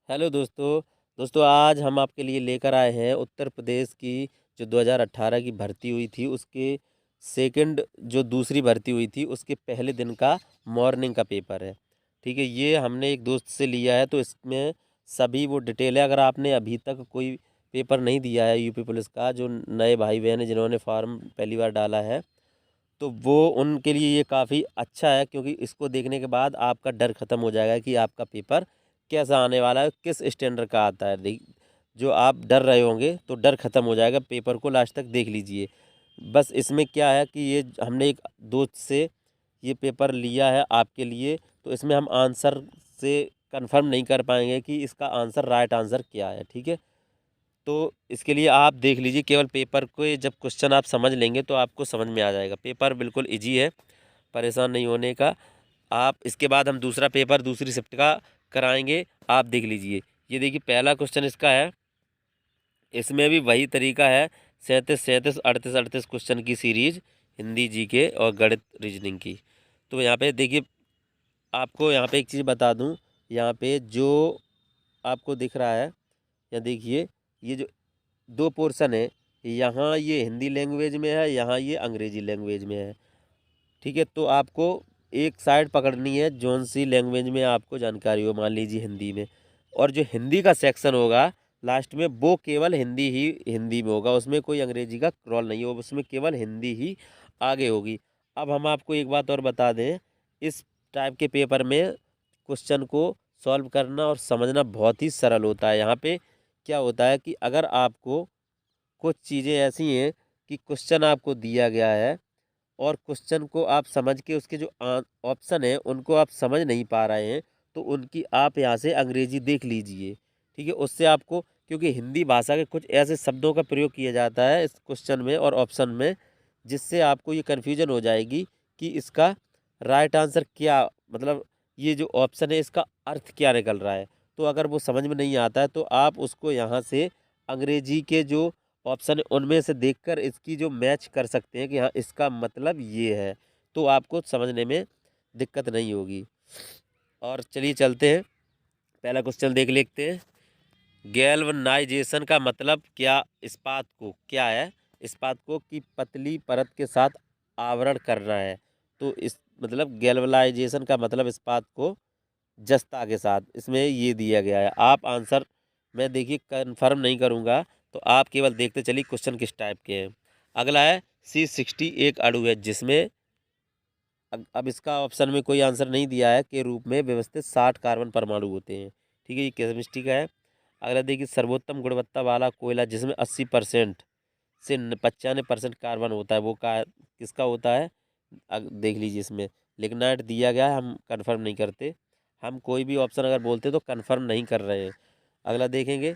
Hello दोस्तों आज हम आपके लिए लेकर आए हैं उत्तर प्रदेश की जो 2018 की भर्ती हुई थी उसके सेकंड जो दूसरी भर्ती हुई थी उसके पहले दिन का मॉर्निंग का पेपर है। ठीक है, ये हमने एक दोस्त से लिया है तो इसमें सभी वो डिटेल है। अगर आपने अभी तक कोई पेपर नहीं दिया है यूपी पुलिस का, जो नए भाई बहन हैं जिन्होंने फॉर्म पहली बार डाला है, तो वो उनके लिए ये काफ़ी अच्छा है, क्योंकि इसको देखने के बाद आपका डर ख़त्म हो जाएगा कि आपका पेपर कैसा आने वाला है, किस स्टैंडर्ड का आता है। जो आप डर रहे होंगे तो डर ख़त्म हो जाएगा। पेपर को लास्ट तक देख लीजिए। बस इसमें क्या है कि ये हमने एक दोस्त से ये पेपर लिया है आपके लिए, तो इसमें हम आंसर से कंफर्म नहीं कर पाएंगे कि इसका आंसर राइट आंसर क्या है। ठीक है, तो इसके लिए आप देख लीजिए, केवल पेपर को जब क्वेश्चन आप समझ लेंगे तो आपको समझ में आ जाएगा। पेपर बिल्कुल इजी है, परेशान नहीं होने का। आप इसके बाद हम दूसरा पेपर दूसरी शिफ्ट का कराएंगे, आप देख लीजिए। ये देखिए पहला क्वेश्चन इसका है, इसमें भी वही तरीका है। 37 38 क्वेश्चन की सीरीज, हिंदी जीके और गणित रीजनिंग की। तो यहाँ पे देखिए, आपको यहाँ पे एक चीज़ बता दूँ। यहाँ पे जो आपको दिख रहा है, या देखिए, ये जो दो पोर्शन है, यहाँ ये हिंदी लैंग्वेज में है, यहाँ ये अंग्रेजी लैंग्वेज में है। ठीक है, तो आपको एक साइड पकड़नी है जौन सी लैंग्वेज में आपको जानकारी हो, मान लीजिए हिंदी में। और जो हिंदी का सेक्शन होगा लास्ट में, वो केवल हिंदी में होगा, उसमें कोई अंग्रेजी का रोल नहीं होगा, उसमें केवल हिंदी ही आगे होगी। अब हम आपको एक बात और बता दें, इस टाइप के पेपर में क्वेश्चन को सॉल्व करना और समझना बहुत ही सरल होता है। यहाँ पे क्या होता है कि अगर आपको कुछ चीज़ें ऐसी हैं कि क्वेश्चन आपको दिया गया है और क्वेश्चन को आप समझ के उसके जो ऑप्शन है उनको आप समझ नहीं पा रहे हैं, तो उनकी आप यहाँ से अंग्रेजी देख लीजिए। ठीक है, उससे आपको, क्योंकि हिंदी भाषा के कुछ ऐसे शब्दों का प्रयोग किया जाता है इस क्वेश्चन में और ऑप्शन में, जिससे आपको ये कन्फ्यूजन हो जाएगी कि इसका राइट आंसर क्या, मतलब ये जो ऑप्शन है इसका अर्थ क्या निकल रहा है। तो अगर वो समझ में नहीं आता है तो आप उसको यहाँ से अंग्रेजी के जो ऑप्शन है उनमें से देखकर इसकी जो मैच कर सकते हैं कि हाँ इसका मतलब ये है, तो आपको समझने में दिक्कत नहीं होगी। और चलिए चलते हैं, पहला क्वेश्चन देख लेते हैं। गैल्वनाइजेशन का मतलब क्या, इस्पात को क्या है, इस्पात को की पतली परत के साथ आवरण करना है। तो इस मतलब गैल्वनाइजेशन का मतलब इस्पात को जस्ता के साथ, इसमें ये दिया गया है। आप आंसर मैं देखिए कंफर्म नहीं करूँगा, तो आप केवल देखते चलिए क्वेश्चन किस टाइप के हैं। अगला है C60 एक अणु है जिसमें, अब इसका ऑप्शन में कोई आंसर नहीं दिया है, के रूप में व्यवस्थित 60 कार्बन परमाणु होते हैं। ठीक है, ये केमिस्ट्री का है। अगला देखिए, सर्वोत्तम गुणवत्ता वाला कोयला जिसमें 80% से 95% कार्बन होता है, वो का किसका होता है। देख लीजिए, इसमें लिग्नाइट दिया गया है, हम कंफर्म नहीं करते। हम कोई भी ऑप्शन अगर बोलते तो कंफर्म नहीं कर रहे हैं। अगला देखेंगे,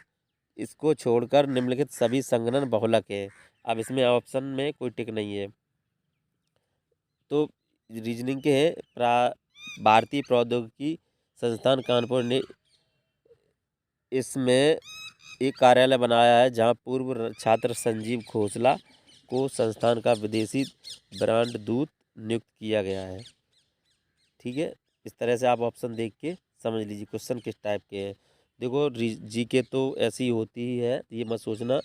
इसको छोड़कर निम्नलिखित सभी संघनन बहुलक है। अब इसमें ऑप्शन में कोई टिक नहीं है, तो रीजनिंग के हैं। भारतीय प्रौद्योगिकी संस्थान कानपुर ने इसमें एक कार्यालय बनाया है जहां पूर्व छात्र संजीव खोसला को संस्थान का विदेशी ब्रांड दूत नियुक्त किया गया है। ठीक है, इस तरह से आप ऑप्शन देख के समझ लीजिए क्वेश्चन किस टाइप के हैं। देखो, जीके तो ऐसी ही होती ही है, ये मत सोचना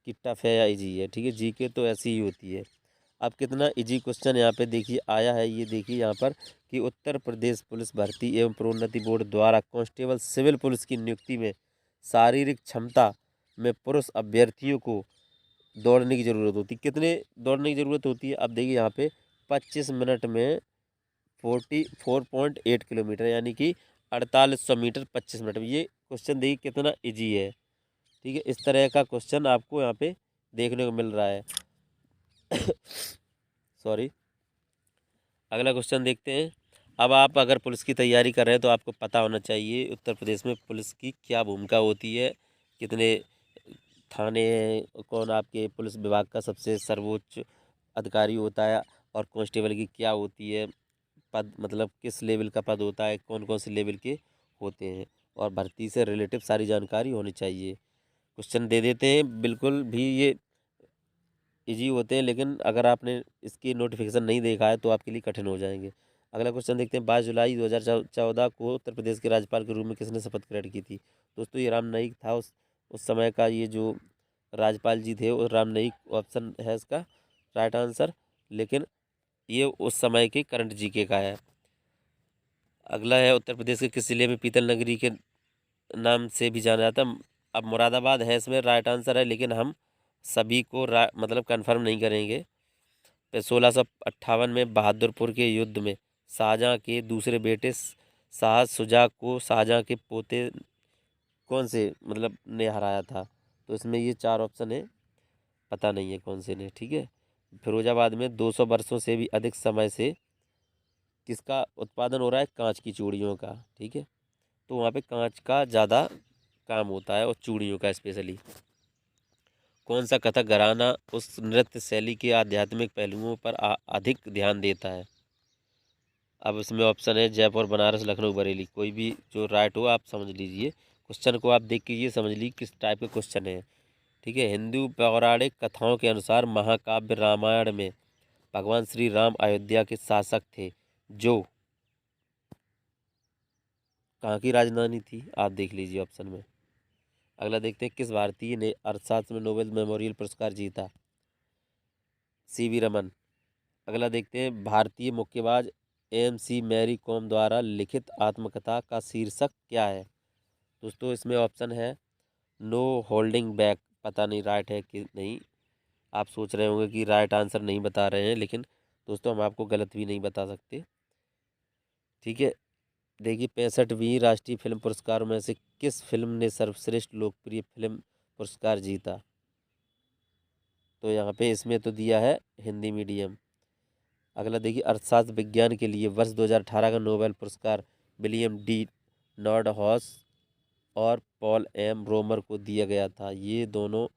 कि टफ है या इजी है। ठीक है, जीके तो ऐसी ही होती है। अब कितना इजी क्वेश्चन यहाँ पे देखिए आया है, ये देखिए यहाँ पर कि उत्तर प्रदेश पुलिस भर्ती एवं प्रोन्नति बोर्ड द्वारा कांस्टेबल सिविल पुलिस की नियुक्ति में शारीरिक क्षमता में पुरुष अभ्यर्थियों को दौड़ने की ज़रूरत होती है। कितने दौड़ने की ज़रूरत होती है, अब देखिए यहाँ पे 25 मिनट में 44.8 किलोमीटर, यानी कि 4800 मीटर 25 मिनट में। ये क्वेश्चन देखिए कितना इजी है। ठीक है, इस तरह का क्वेश्चन आपको यहाँ पे देखने को मिल रहा है। सॉरी, अगला क्वेश्चन देखते हैं। अब आप अगर पुलिस की तैयारी कर रहे हैं तो आपको पता होना चाहिए उत्तर प्रदेश में पुलिस की क्या भूमिका होती है, कितने थाने हैं, कौन आपके पुलिस विभाग का सबसे सर्वोच्च अधिकारी होता है, और कांस्टेबल की क्या होती है पद, मतलब किस लेवल का पद होता है, कौन कौन से लेवल के होते हैं, और भर्ती से रिलेटिव सारी जानकारी होनी चाहिए। क्वेश्चन दे देते हैं, बिल्कुल भी ये इजी होते हैं, लेकिन अगर आपने इसकी नोटिफिकेशन नहीं देखा है तो आपके लिए कठिन हो जाएंगे। अगला क्वेश्चन देखते हैं, 22 जुलाई 2014 को उत्तर प्रदेश के राज्यपाल के रूप में किसने शपथ ग्रहण की थी? दोस्तों ये राम नाईक था। उस समय का ये जो राज्यपाल जी थे वो राम नाईक ऑप्शन है इसका राइट आंसर, लेकिन ये उस समय के करंट जीके का है। अगला है, उत्तर प्रदेश के किस जिले में पीतल नगरी के नाम से भी जाना जाता है? अब मुरादाबाद है इसमें राइट आंसर है, लेकिन हम सभी को मतलब कंफर्म नहीं करेंगे। फिर 1658 में बहादुरपुर के युद्ध में शाहजहाँ के दूसरे बेटे शाह शुजा को शाहजहाँ के पोते कौन से मतलब ने हराया था? तो इसमें ये 4 ऑप्शन है, पता नहीं है कौन से ने। ठीक है, फिरोजाबाद में 200 वर्षों से भी अधिक समय से किसका उत्पादन हो रहा है? कांच की चूड़ियों का। ठीक है, तो वहाँ पे कांच का ज़्यादा काम होता है और चूड़ियों का स्पेशली। कौन सा कथक घराना उस नृत्य शैली के आध्यात्मिक पहलुओं पर अधिक ध्यान देता है? अब इसमें ऑप्शन है जयपुर, बनारस, लखनऊ, बरेली। कोई भी जो राइट हो आप समझ लीजिए। क्वेश्चन को आप देख के ये समझ लीजिए किस टाइप के क्वेश्चन है। ठीक है, हिंदू पौराणिक कथाओं के अनुसार महाकाव्य रामायण में भगवान श्री राम अयोध्या के शासक थे, जो कहाँ की राजधानी थी? आप देख लीजिए ऑप्शन में। अगला देखते हैं, किस भारतीय ने अर्थशास्त्र में नोबेल मेमोरियल पुरस्कार जीता? सीवी रमन। अगला देखते हैं, भारतीय मुक्केबाज एम.सी. मैरी कॉम द्वारा लिखित आत्मकथा का शीर्षक क्या है? दोस्तों इसमें ऑप्शन है नो होल्डिंग बैक। पता नहीं राइट है कि नहीं। आप सोच रहे होंगे कि राइट आंसर नहीं बता रहे हैं, लेकिन दोस्तों हम आपको गलत भी नहीं बता सकते। ठीक है, देखिए 65वीं राष्ट्रीय फिल्म पुरस्कारों में से किस फिल्म ने सर्वश्रेष्ठ लोकप्रिय फिल्म पुरस्कार जीता? तो यहाँ पे इसमें तो दिया है हिंदी मीडियम। अगला देखिए, अर्थशास्त्र विज्ञान के लिए वर्ष 2018 का नोबेल पुरस्कार विलियम डी नॉर्डहॉस और पॉल एम रोमर को दिया गया था। ये दोनों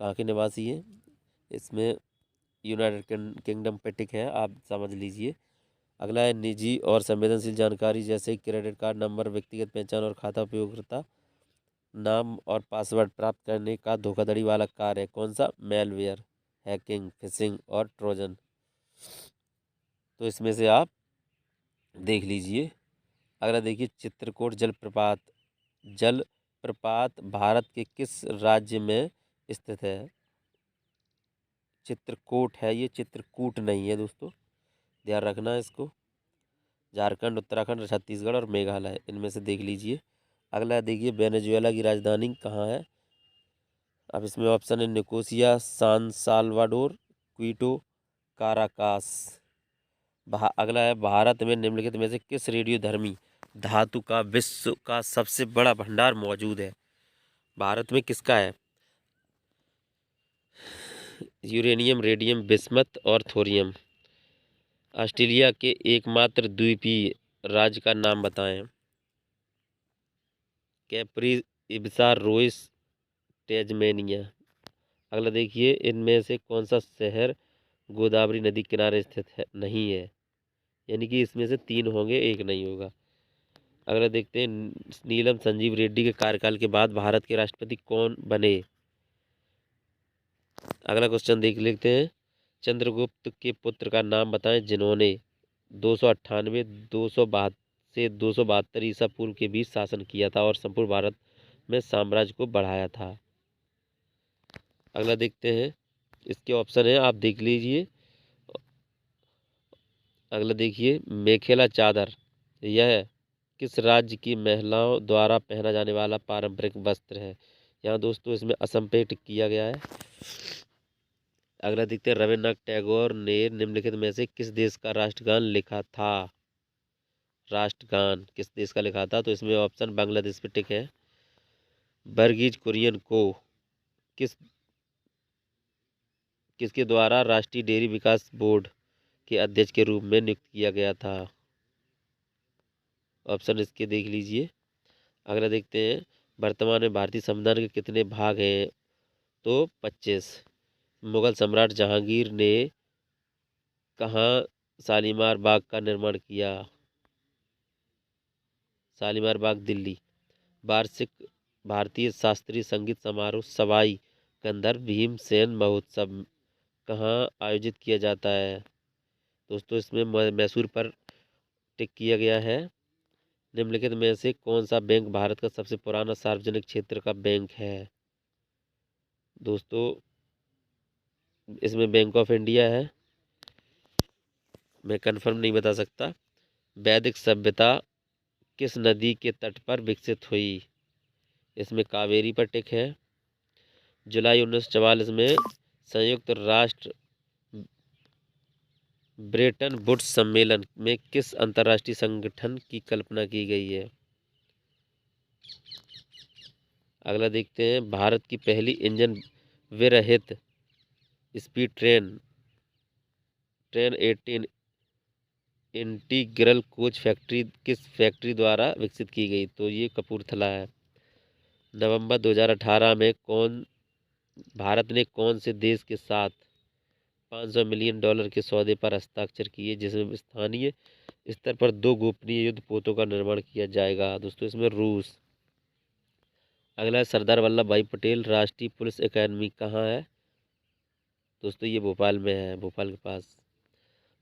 कहाँ के निवासी हैं? इसमें यूनाइटेड किंगडम पे टिक है, आप समझ लीजिए। अगला है, निजी और संवेदनशील जानकारी जैसे क्रेडिट कार्ड नंबर, व्यक्तिगत पहचान और खाता उपयोगकर्ता नाम और पासवर्ड प्राप्त करने का धोखाधड़ी वाला कार्य है कौन सा? मेलवेयर, हैकिंग, फिशिंग और ट्रोजन। तो इसमें से आप देख लीजिए। अगला देखिए, चित्रकूट जलप्रपात भारत के किस राज्य में स्थित है? चित्रकूट है ये, चित्रकूट नहीं है दोस्तों, ध्यान रखना है इसको। झारखंड, उत्तराखंड, छत्तीसगढ़ और मेघालय, इनमें से देख लीजिए। अगला देखिए, वेनेजुएला की राजधानी कहाँ है? अब इसमें ऑप्शन है निकोसिया, सान साल्वाडोर, क्वीटो, काराकास। अगला है, भारत में निम्नलिखित में से किस रेडियोधर्मी धातु का विश्व का सबसे बड़ा भंडार मौजूद है? भारत में किसका है? यूरेनियम, रेडियम, बिस्मथ और थोरियम। ऑस्ट्रेलिया के एकमात्र द्वीपीय राज्य का नाम बताएं। कैप्री, इब्सा, रोइस, टेजमेनिया। अगला देखिए, इनमें से कौन सा शहर गोदावरी नदी किनारे स्थित है नहीं है? यानी कि इसमें से 3 होंगे, एक नहीं होगा। अगला देखते हैं, नीलम संजीव रेड्डी के कार्यकाल के बाद भारत के राष्ट्रपति कौन बने? अगला क्वेश्चन देख लेते हैं, चंद्रगुप्त के पुत्र का नाम बताएं जिन्होंने 298 272 ईसा पूर्व के बीच शासन किया था और संपूर्ण भारत में साम्राज्य को बढ़ाया था। अगला देखते हैं, इसके ऑप्शन है आप देख लीजिए। अगला देखिए, मेखेला चादर यह किस राज्य की महिलाओं द्वारा पहना जाने वाला पारंपरिक वस्त्र है? यहाँ दोस्तों इसमें असम पे टिक किया गया है। अगला देखते हैं, रविन्द्रनाथ टैगोर ने निम्नलिखित में से किस देश का राष्ट्रगान लिखा था? राष्ट्रगान किस देश का लिखा था? तो इसमें ऑप्शन बांग्लादेश पे टिक है। वर्गीज कुरियन को किस किसके द्वारा राष्ट्रीय डेयरी विकास बोर्ड के अध्यक्ष के रूप में नियुक्त किया गया था? ऑप्शन इसके देख लीजिए। अगला देखते हैं, वर्तमान में भारतीय संविधान के कितने भाग हैं? तो 25। मुगल सम्राट जहांगीर ने कहाँ शालीमार बाग का निर्माण किया? शालीमार बाग, दिल्ली। वार्षिक भारतीय शास्त्रीय संगीत समारोह सवाई गंधर्व भीमसेन महोत्सव कहाँ आयोजित किया जाता है? दोस्तों इसमें मैसूर पर टिक किया गया है। निम्नलिखित में से कौन सा बैंक भारत का सबसे पुराना सार्वजनिक क्षेत्र का बैंक है? दोस्तों इसमें बैंक ऑफ इंडिया है। मैं कंफर्म नहीं बता सकता। वैदिक सभ्यता किस नदी के तट पर विकसित हुई? इसमें कावेरी पर टिक है। जुलाई 1944 में संयुक्त राष्ट्र ब्रेटन वुड्स सम्मेलन में किस अंतर्राष्ट्रीय संगठन की कल्पना की गई है? अगला देखते हैं। भारत की पहली इंजन विरहित speed train 18 integral coach factory किस फैक्ट्री द्वारा विकसित की गई? तो ये कपूरथला है। नवंबर 2018 में भारत ने कौन से देश के साथ $500 मिलियन के सौदे पर हस्ताक्षर किए, जिसमें स्थानीय स्तर पर 2 गोपनीय युद्ध पोतों का निर्माण किया जाएगा? दोस्तों इसमें रूस। अगला है सरदार वल्लभ भाई पटेल राष्ट्रीय पुलिस अकादमी कहाँ है? दोस्तों ये भोपाल में है, भोपाल के पास।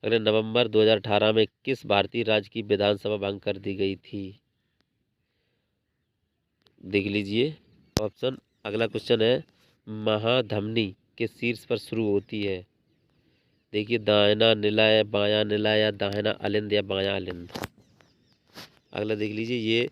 अगले नवंबर 2018 में किस भारतीय राज्य की विधानसभा भंग कर दी गई थी? देख लीजिए ऑप्शन। अगला क्वेश्चन है महाधमनी किस शीर्ष पर शुरू होती है? देखिए दाहिना निलय, बायां निलय, या दाहिना अलिंद या बायां अलिंद। अगला देख लीजिए। ये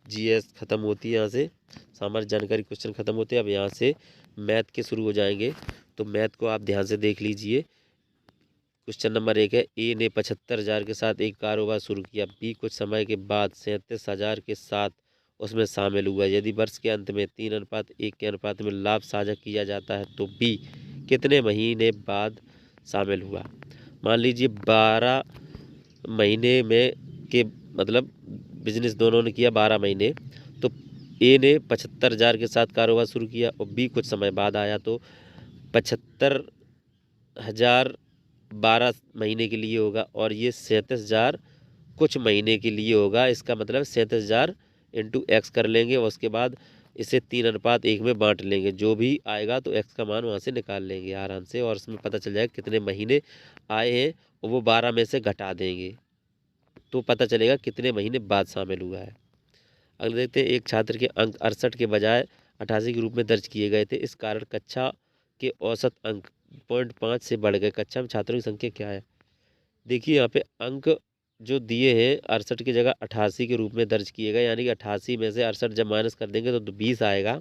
जीएस खत्म होती है, यहाँ से सामान्य जानकारी क्वेश्चन खत्म होते हैं। अब यहाँ से मैथ के शुरू हो जाएंगे, तो मैथ को आप ध्यान से देख लीजिए। क्वेश्चन नंबर 1 है ए ने 75,000 के साथ एक कारोबार शुरू किया। बी कुछ समय के बाद 37,000 के साथ उसमें शामिल हुआ। यदि वर्ष के अंत में 3:1 के अनुपात में लाभ साझा किया जाता है तो बी कितने महीने बाद शामिल हुआ? मान लीजिए 12 महीने में के मतलब बिजनेस दोनों ने किया 12 महीने, तो ए ने 75,000 के साथ कारोबार शुरू किया और बी कुछ समय बाद आया, तो 75,000 12 महीने के लिए होगा और ये 37,000 कुछ महीने के लिए होगा। इसका मतलब 37,000 इंटू एक्स कर लेंगे और उसके बाद इसे 3:1 में बांट लेंगे। जो भी आएगा तो एक्स का मान वहाँ से निकाल लेंगे आराम से, और उसमें पता चल जाएगा कितने महीने आए हैं और वो 12 में से घटा देंगे तो पता चलेगा कितने महीने बाद शामिल हुआ है। अगले देखते हैं। एक छात्र के अंक 68 के बजाय 88 के रूप में दर्ज किए गए थे, इस कारण कक्षा के औसत अंक 0.5 से बढ़ गए। कक्षा में छात्रों की संख्या क्या है? देखिए यहाँ पे अंक जो दिए हैं 68 की जगह 88 के रूप में दर्ज किए गए, यानी कि 88 में से 68 जब माइनस कर देंगे तो 20 आएगा।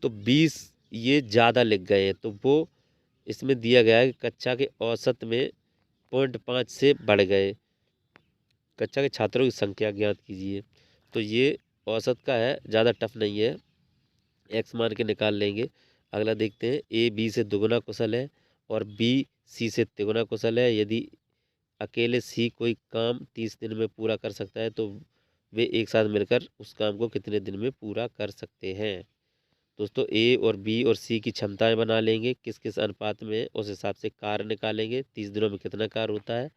तो 20 ये ज़्यादा लिख गए हैं, तो वो इसमें दिया गया है कि कक्षा के औसत में 0.5 से बढ़ गए। कक्षा के छात्रों की संख्या ज्ञात कीजिए। तो ये औसत का है, ज़्यादा टफ नहीं है, एक्स मान के निकाल लेंगे। अगला देखते हैं। ए बी से दुगुना कुशल है और बी सी से तिगुना कुशल है। यदि अकेले सी कोई काम 30 दिन में पूरा कर सकता है तो वे एक साथ मिलकर उस काम को कितने दिन में पूरा कर सकते हैं? दोस्तों ए और बी और सी की क्षमताएं बना लेंगे, किस किस अनुपात में, उस हिसाब से कार्य निकालेंगे। 30 दिनों में कितना कार्य होता है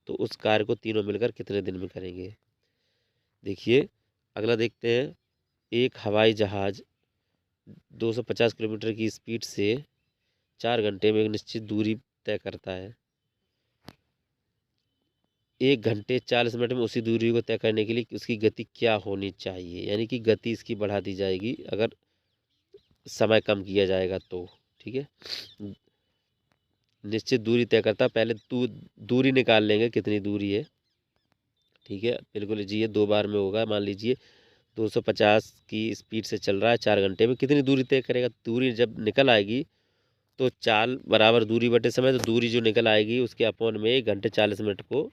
तो उस कार्य को तीनों मिलकर कितने दिन में करेंगे। देखिए अगला देखते हैं। एक हवाई जहाज 250 किलोमीटर की स्पीड से 4 घंटे में एक निश्चित दूरी तय करता है। 1 घंटे 40 मिनट में उसी दूरी को तय करने के लिए उसकी गति क्या होनी चाहिए? यानी कि गति इसकी बढ़ा दी जाएगी अगर समय कम किया जाएगा तो। ठीक है, निश्चित दूरी तय करता, पहले दूरी निकाल लेंगे कितनी दूरी है। ठीक है, बिल्कुल जी, ये 2 बार में होगा। मान लीजिए 250 की स्पीड से चल रहा है, 4 घंटे में कितनी दूरी तय करेगा? दूरी जब निकल आएगी तो चाल बराबर दूरी बटे समय, तो दूरी जो निकल आएगी उसके अपॉन में 1 घंटे 40 मिनट को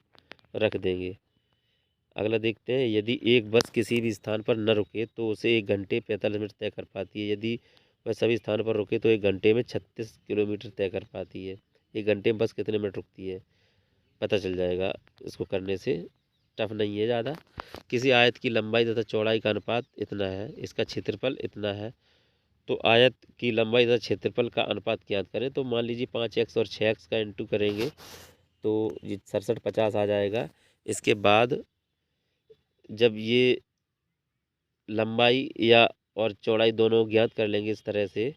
रख देंगे। अगला देखते हैं। यदि एक बस किसी भी स्थान पर न रुके तो उसे 1 घंटे 45 मिनट तय कर पाती है। यदि वह सभी स्थान पर रुके तो 1 घंटे में 36 किलोमीटर तय कर पाती है। 1 घंटे में बस कितने मिनट रुकती है पता चल जाएगा इसको करने से। टफ नहीं है ज़्यादा। किसी आयत की लंबाई तथा चौड़ाई का अनुपात इतना है, इसका क्षेत्रफल इतना है, तो आयत की लंबाई तथा क्षेत्रफल का अनुपात ज्ञात करें। तो मान लीजिए 5x और 6x का इंटू करेंगे तो ये 6750 आ जाएगा। इसके बाद जब ये लंबाई या और चौड़ाई दोनों ज्ञात कर लेंगे, इस तरह से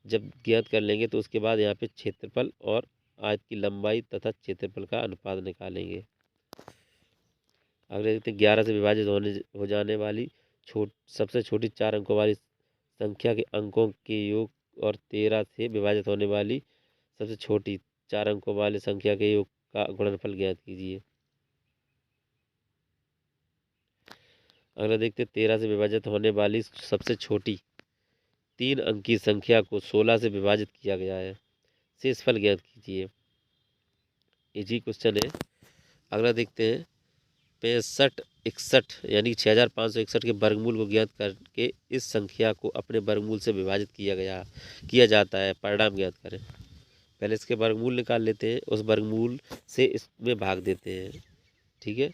जब ज्ञात कर लेंगे तो उसके बाद यहाँ पे क्षेत्रफल और आयत की लंबाई तथा क्षेत्रफल का अनुपात निकालेंगे। अगले देखते हैं 11 से विभाजित हो जाने वाली सबसे छोटी 4 अंकों वाली संख्या के अंकों के योग और 13 से विभाजित होने वाली सबसे छोटी 4 अंकों वाली संख्या के योग का गुणनफल ज्ञात कीजिए। अगला देखते हैं 13 से विभाजित होने वाली सबसे छोटी 3 अंकी संख्या को 16 से विभाजित किया गया है, शेषफल ज्ञात कीजिए। इजी क्वेश्चन है। अगला देखते हैं 6561 यानी 6561 के वर्गमूल को ज्ञात करके इस संख्या को अपने वर्गमूल से विभाजित किया जाता है, परिणाम ज्ञात करें। पहले इसके वर्गमूल निकाल लेते हैं, उस वर्गमूल से इसमें भाग देते हैं। ठीक है,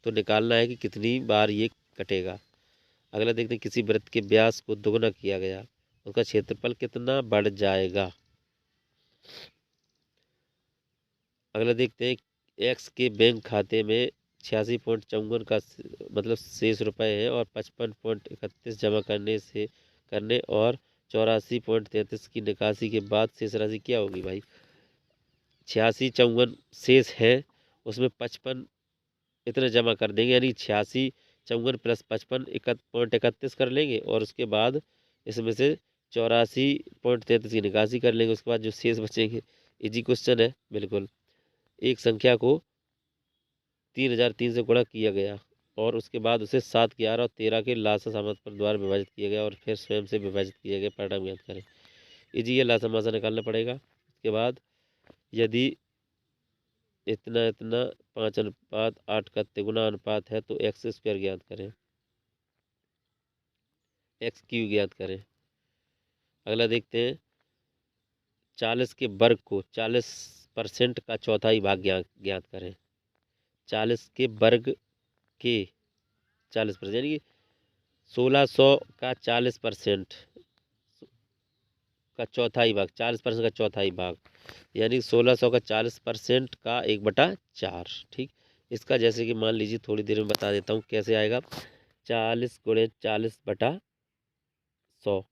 तो निकालना है कि कितनी बार ये कटेगा। अगला देखते हैं किसी वृत्त के व्यास को दोगुना किया गया, उसका क्षेत्रफल कितना बढ़ जाएगा। अगला देखते हैं एक्स के बैंक खाते में 86.54 का मतलब शेष रुपए है और 55.31 जमा करने और 84.33 की निकासी के बाद शेष राशि क्या होगी भाई। 8654 शेष है, उसमें 55 इतने जमा कर देंगे, यानी 8654 प्लस 55.31 कर लेंगे और उसके बाद इसमें से 84.33 की निकासी कर लेंगे। उसके बाद जो शेष बचेंगे, इजी क्वेश्चन है बिल्कुल। एक संख्या को 3003 से गुणा किया गया और उसके बाद उसे 7, 11 और 13 के लासा समांतर द्वारा विभाजित किया गया और फिर स्वयं से विभाजित किया गया, परिणाम ज्ञात करें। इजी ये लासा मासा निकालना पड़ेगा। उसके बाद यदि इतना इतना 5:8 का तिगुना अनुपात है तो एक्स स्क्वायर ज्ञात करें, एक्स क्यू ज्ञात करें। अगला देखते हैं 40 के वर्ग को 40% का चौथाई भाग ज्ञात करें। 40 के वर्ग के 40% यानी कि 1600 का 40% का चौथाई भाग, 40% का चौथाई भाग यानी 1600 का 40% का 1/4। ठीक, इसका जैसे कि मान लीजिए थोड़ी देर में बता देता हूँ कैसे आएगा। 40 गुणे 40/100।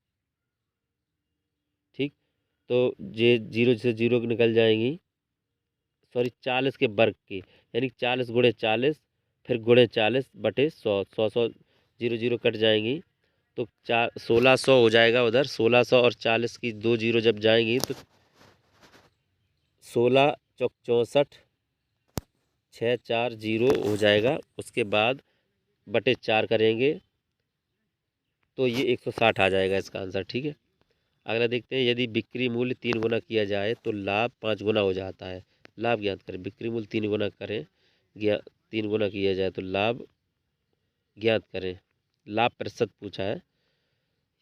ठीक, तो ये 0 से 0 निकल जाएंगी, सॉरी 40 के वर्ग की यानी 40 गुणे 40 फिर गुणे 40/100, 100 0 0 कट जाएंगी तो 1600 हो जाएगा उधर। 1600 और 40 की 2 0 जब जाएंगी तो 16 चौक 64 640 हो जाएगा। उसके बाद बटे 4 करेंगे तो ये 160 आ जाएगा इसका आंसर। ठीक है, अगला देखते हैं यदि बिक्री मूल्य 3 गुना किया जाए तो लाभ 5 गुना हो जाता है, लाभ ज्ञात करें। बिक्री मूल्य 3 गुना करें 3 गुना किया जाए तो लाभ ज्ञात करें। लाभ प्रतिशत पूछा है।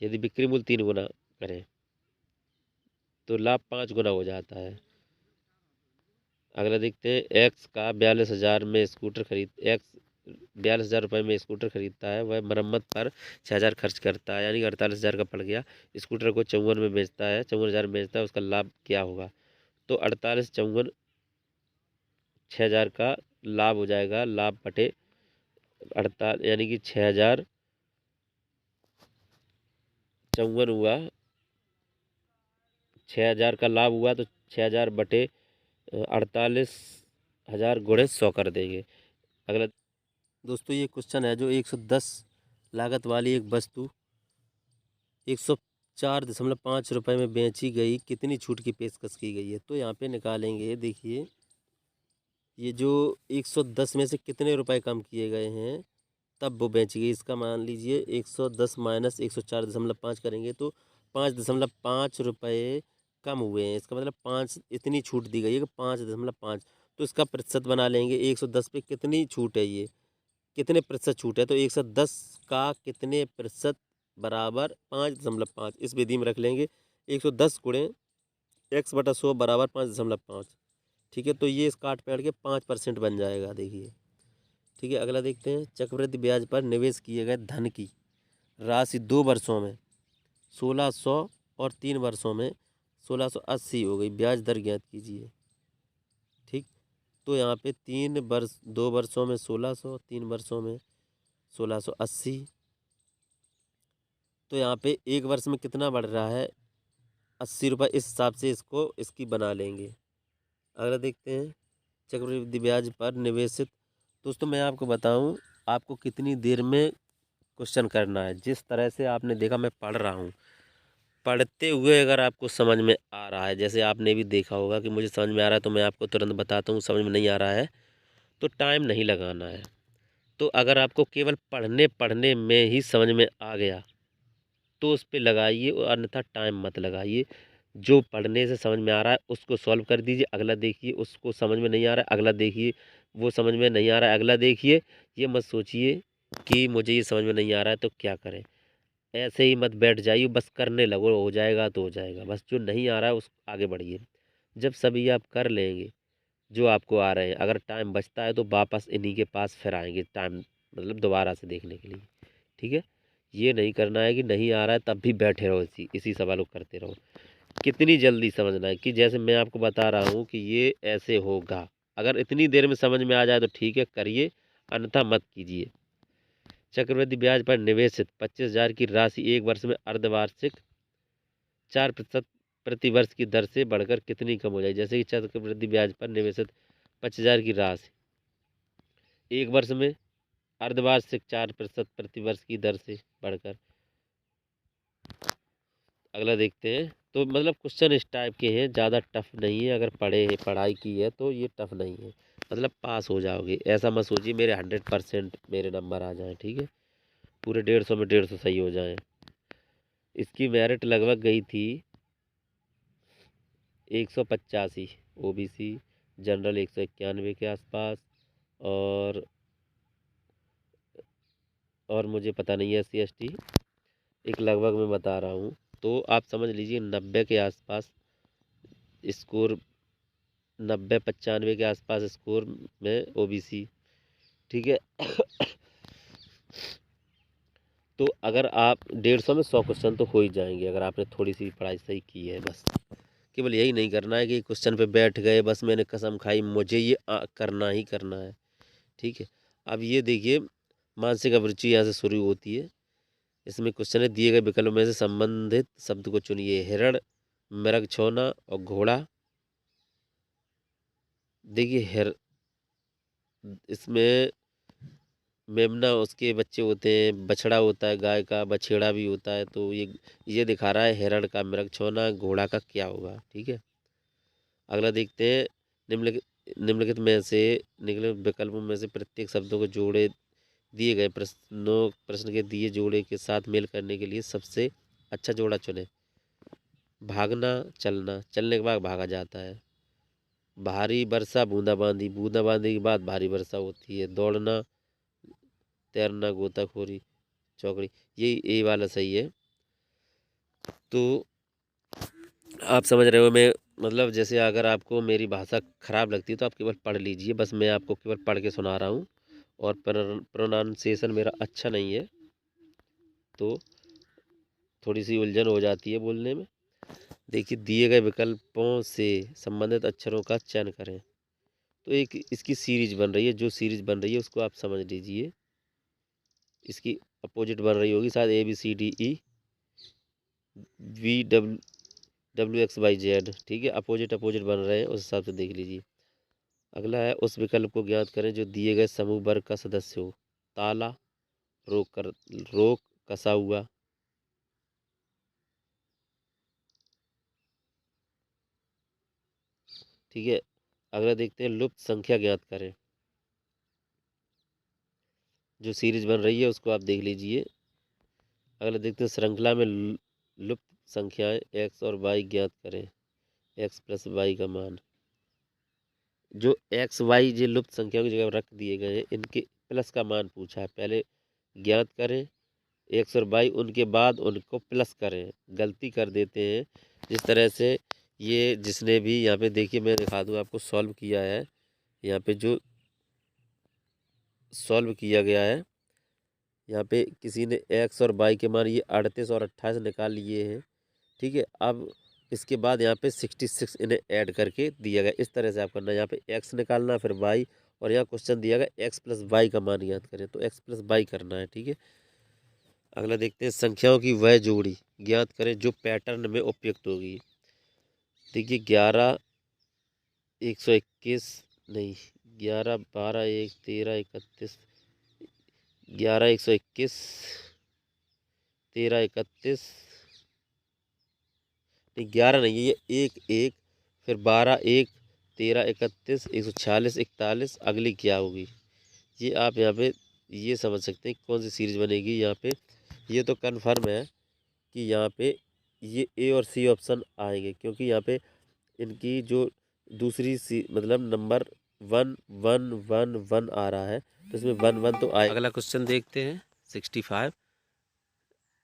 यदि बिक्री मूल्य 3 गुना करें तो लाभ 5 गुना हो जाता है। अगला देखते हैं एक्स का 42,000 में स्कूटर एक्स 42,000 रुपये में स्कूटर खरीदता है, वह मरम्मत पर 6,000 खर्च करता है यानी 48,000 का पड़ गया। स्कूटर को 54 में बेचता है, 54,000 में बेचता है, उसका लाभ क्या होगा। तो 48 54 6,000 का लाभ हो जाएगा, लाभ बटे 48 यानी कि 6,000 54 हुआ, 6,000 का लाभ हुआ तो 6,000 बटे 48,000 गुणे 100 कर देंगे। अगला दोस्तों ये क्वेश्चन है जो 110 लागत वाली एक वस्तु 104.5 रुपये में बेची गई, कितनी छूट की पेशकश की गई है। तो यहाँ पे निकालेंगे, देखिए ये जो 110 में से कितने रुपए कम किए गए हैं तब वो बेची गई। इसका मान लीजिए 110 माइनस 104.5 करेंगे तो 5.5 रुपये कम हुए हैं। इसका मतलब 5 इतनी छूट दी गई है कि 5.5, तो इसका प्रतिशत बना लेंगे। 110 पे कितनी छूट है, ये कितने प्रतिशत छूट है, तो 110 का कितने प्रतिशत बराबर 5.5, इस विधि में रख लेंगे। 110 गुणे x/100 बराबर 5.5। ठीक है, तो ये इस काट पेड़ के 5% बन जाएगा, देखिए। ठीक है, अगला देखते हैं चक्रवृद्धि ब्याज पर निवेश किए गए धन की राशि 2 वर्षों में 1600 और 3 वर्षों में 1680 हो गई, ब्याज दर ज्ञात कीजिए। ठीक, तो यहाँ पे 2 वर्षों में 1600, 3 वर्षों में 1680, तो यहाँ पे 1 वर्ष में कितना बढ़ रहा है 80 रुपये, इस हिसाब से इसकी बना लेंगे। अगला देखते हैं चक्रवृद्धि ब्याज पर निवेशित दोस्तों मैं आपको बताऊं, आपको कितनी देर में क्वेश्चन करना है। जिस तरह से आपने देखा मैं पढ़ रहा हूँ, पढ़ते हुए अगर आपको समझ में आ रहा है, जैसे आपने भी देखा होगा कि मुझे समझ में आ रहा है तो मैं आपको तुरंत बताता हूँ, समझ में नहीं आ रहा है तो टाइम नहीं लगाना है। तो अगर आपको केवल पढ़ने पढ़ने में ही समझ में आ गया तो उस पे लगाइए, और अन्यथा टाइम मत लगाइए। जो पढ़ने से समझ में आ रहा है उसको सॉल्व कर दीजिए, अगला देखिए। उसको समझ में नहीं आ रहा है, अगला देखिए। वो समझ में नहीं आ रहा है, अगला देखिए। ये मत सोचिए कि मुझे ये समझ में नहीं आ रहा है तो क्या करें। ऐसे ही मत बैठ जाइए, बस करने लगो, हो जाएगा तो हो जाएगा। बस जो नहीं आ रहा है उस आगे बढ़िए। जब सभी आप कर लेंगे जो आपको आ रहे हैं, अगर टाइम बचता है तो वापस इन्हीं के पास फिर आएंगे, टाइम मतलब दोबारा से देखने के लिए। ठीक है, ये नहीं करना है कि नहीं आ रहा है तब भी बैठे रहो, इसी इसी सवालों को करते रहो। कितनी जल्दी समझना है कि जैसे मैं आपको बता रहा हूँ कि ये ऐसे होगा। अगर इतनी देर में समझ में आ जाए तो ठीक है, करिए, अन्यथा मत कीजिए। चक्रवृद्धि ब्याज पर निवेशित 25,000 की राशि एक वर्ष में अर्धवार्षिक 4% प्रति वर्ष की दर से बढ़कर कितनी कम हो जाएगी। जैसे कि चक्रवृद्धि ब्याज पर निवेशित 25,000 की राशि एक वर्ष में अर्धवार्षिक 4% प्रति वर्ष की दर से बढ़कर, अगला देखते हैं। तो मतलब क्वेश्चन इस टाइप के हैं, ज़्यादा टफ नहीं है। अगर पढ़ाई की है तो ये टफ नहीं है, मतलब पास हो जाओगे। ऐसा मत सोचिए मेरे 100% मेरे नंबर आ जाएं। ठीक है, पूरे 150 में 150 सही हो जाएं। इसकी मेरिट लगभग गई थी 185, ओबीसी जनरल 191 के आसपास, और मुझे पता नहीं है SC ST, एक लगभग मैं बता रहा हूँ। तो आप समझ लीजिए 90 के आसपास स्कोर, 90-95 के आसपास स्कोर में ओबीसी। ठीक है। तो अगर आप 150 में 100 क्वेश्चन तो हो ही जाएंगे अगर आपने थोड़ी सी पढ़ाई सही की है। बस केवल यही नहीं करना है कि क्वेश्चन पे बैठ गए, बस मैंने कसम खाई मुझे ये करना ही करना है। ठीक है, अब ये देखिए, मानसिक अभिरुचि यहाँ से शुरू होती है। इसमें क्वेश्चन है, दिए गए विकल्प में से संबंधित शब्द को चुनिए। हिरण, मृग छौना और घोड़ा। देखिए इसमें मेमना उसके बच्चे होते हैं, बछड़ा होता है गाय का, बछेड़ा भी होता है। तो ये दिखा रहा है हिरण का, मृग छौना, घोड़ा का क्या होगा। ठीक है, अगला देखते हैं। निम्नलिखित में से निम्नलिखित विकल्पों में से प्रत्येक शब्दों को जोड़े, दिए गए प्रश्न के दिए जोड़े के साथ मेल करने के लिए सबसे अच्छा जोड़ा चुने। भागना, चलना, चलने के बाद भागा जाता है। भारी वर्षा, बूंदाबांदी, बूंदाबांदी के बाद भारी वर्षा होती है। दौड़ना, तैरना, गोताखोरी, चौकड़ी। ये वाला सही है। तो आप समझ रहे हो, मैं मतलब जैसे अगर आपको मेरी भाषा खराब लगती है तो आप केवल पढ़ लीजिए, बस मैं आपको केवल पढ़ के सुना रहा हूँ। और प्रोनाउंसिएशन मेरा अच्छा नहीं है तो थोड़ी सी उलझन हो जाती है बोलने में। देखिए, दिए गए विकल्पों से संबंधित अक्षरों का चयन करें। तो एक इसकी सीरीज बन रही है, जो सीरीज बन रही है उसको आप समझ लीजिए। इसकी अपोजिट बन रही होगी शायद ABCDE VWXYZ। ठीक है, अपोजिट अपोजिट बन रहे हैं, उस हिसाब से देख लीजिए। अगला है, उस विकल्प को ज्ञात करें जो दिए गए समूह वर्ग का सदस्य हो। ताला, रोक, कसा हुआ। ठीक है, अगला देखते हैं, लुप्त संख्या ज्ञात करें। जो सीरीज बन रही है उसको आप देख लीजिए। अगला देखते हैं, श्रृंखला में लुप्त संख्याएं x और y ज्ञात करें। x प्लस y का मान, जो x y ये लुप्त संख्याओं की जगह रख दिए गए हैं, इनके प्लस का मान पूछा है। पहले ज्ञात करें एक्स और वाई, उनके बाद उनको प्लस करें। गलती कर देते हैं जिस तरह से। ये जिसने भी यहाँ पे देखिए, मैं दिखा दूँ आपको, सॉल्व किया है। यहाँ पे जो सॉल्व किया गया है, यहाँ पे किसी ने एक्स और वाई के मान ये 38 और 28 निकाल लिए हैं। ठीक है, अब इसके बाद यहाँ पे 66 इन्हें ऐड करके दिया गया। इस तरह से आप करना, यहाँ पे एक्स निकालना, फिर वाई, और यहाँ क्वेश्चन दिया गया एक्स प्लस वाई का मान ज्ञात करें, तो एक्स प्लस वाई करना है। ठीक है, अगला देखते हैं, संख्याओं की वह जोड़ी ज्ञात करें जो पैटर्न में उपयुक्त होगी। देखिए 11, 121, नहीं 11 12 1 13 31 11 121 13 31 नहीं 11 नहीं ये 1 1 फिर 12 1 13 31 146 41 अगली क्या होगी। ये आप यहाँ पे ये समझ सकते हैं कौन सी सीरीज बनेगी यहाँ पे। ये तो कन्फर्म है कि यहाँ पे ये ए और सी ऑप्शन आएंगे, क्योंकि यहाँ पे इनकी जो दूसरी सी मतलब नंबर 1 1 1 1 आ रहा है, तो इसमें 1 1 तो आए। अगला क्वेश्चन देखते हैं 65।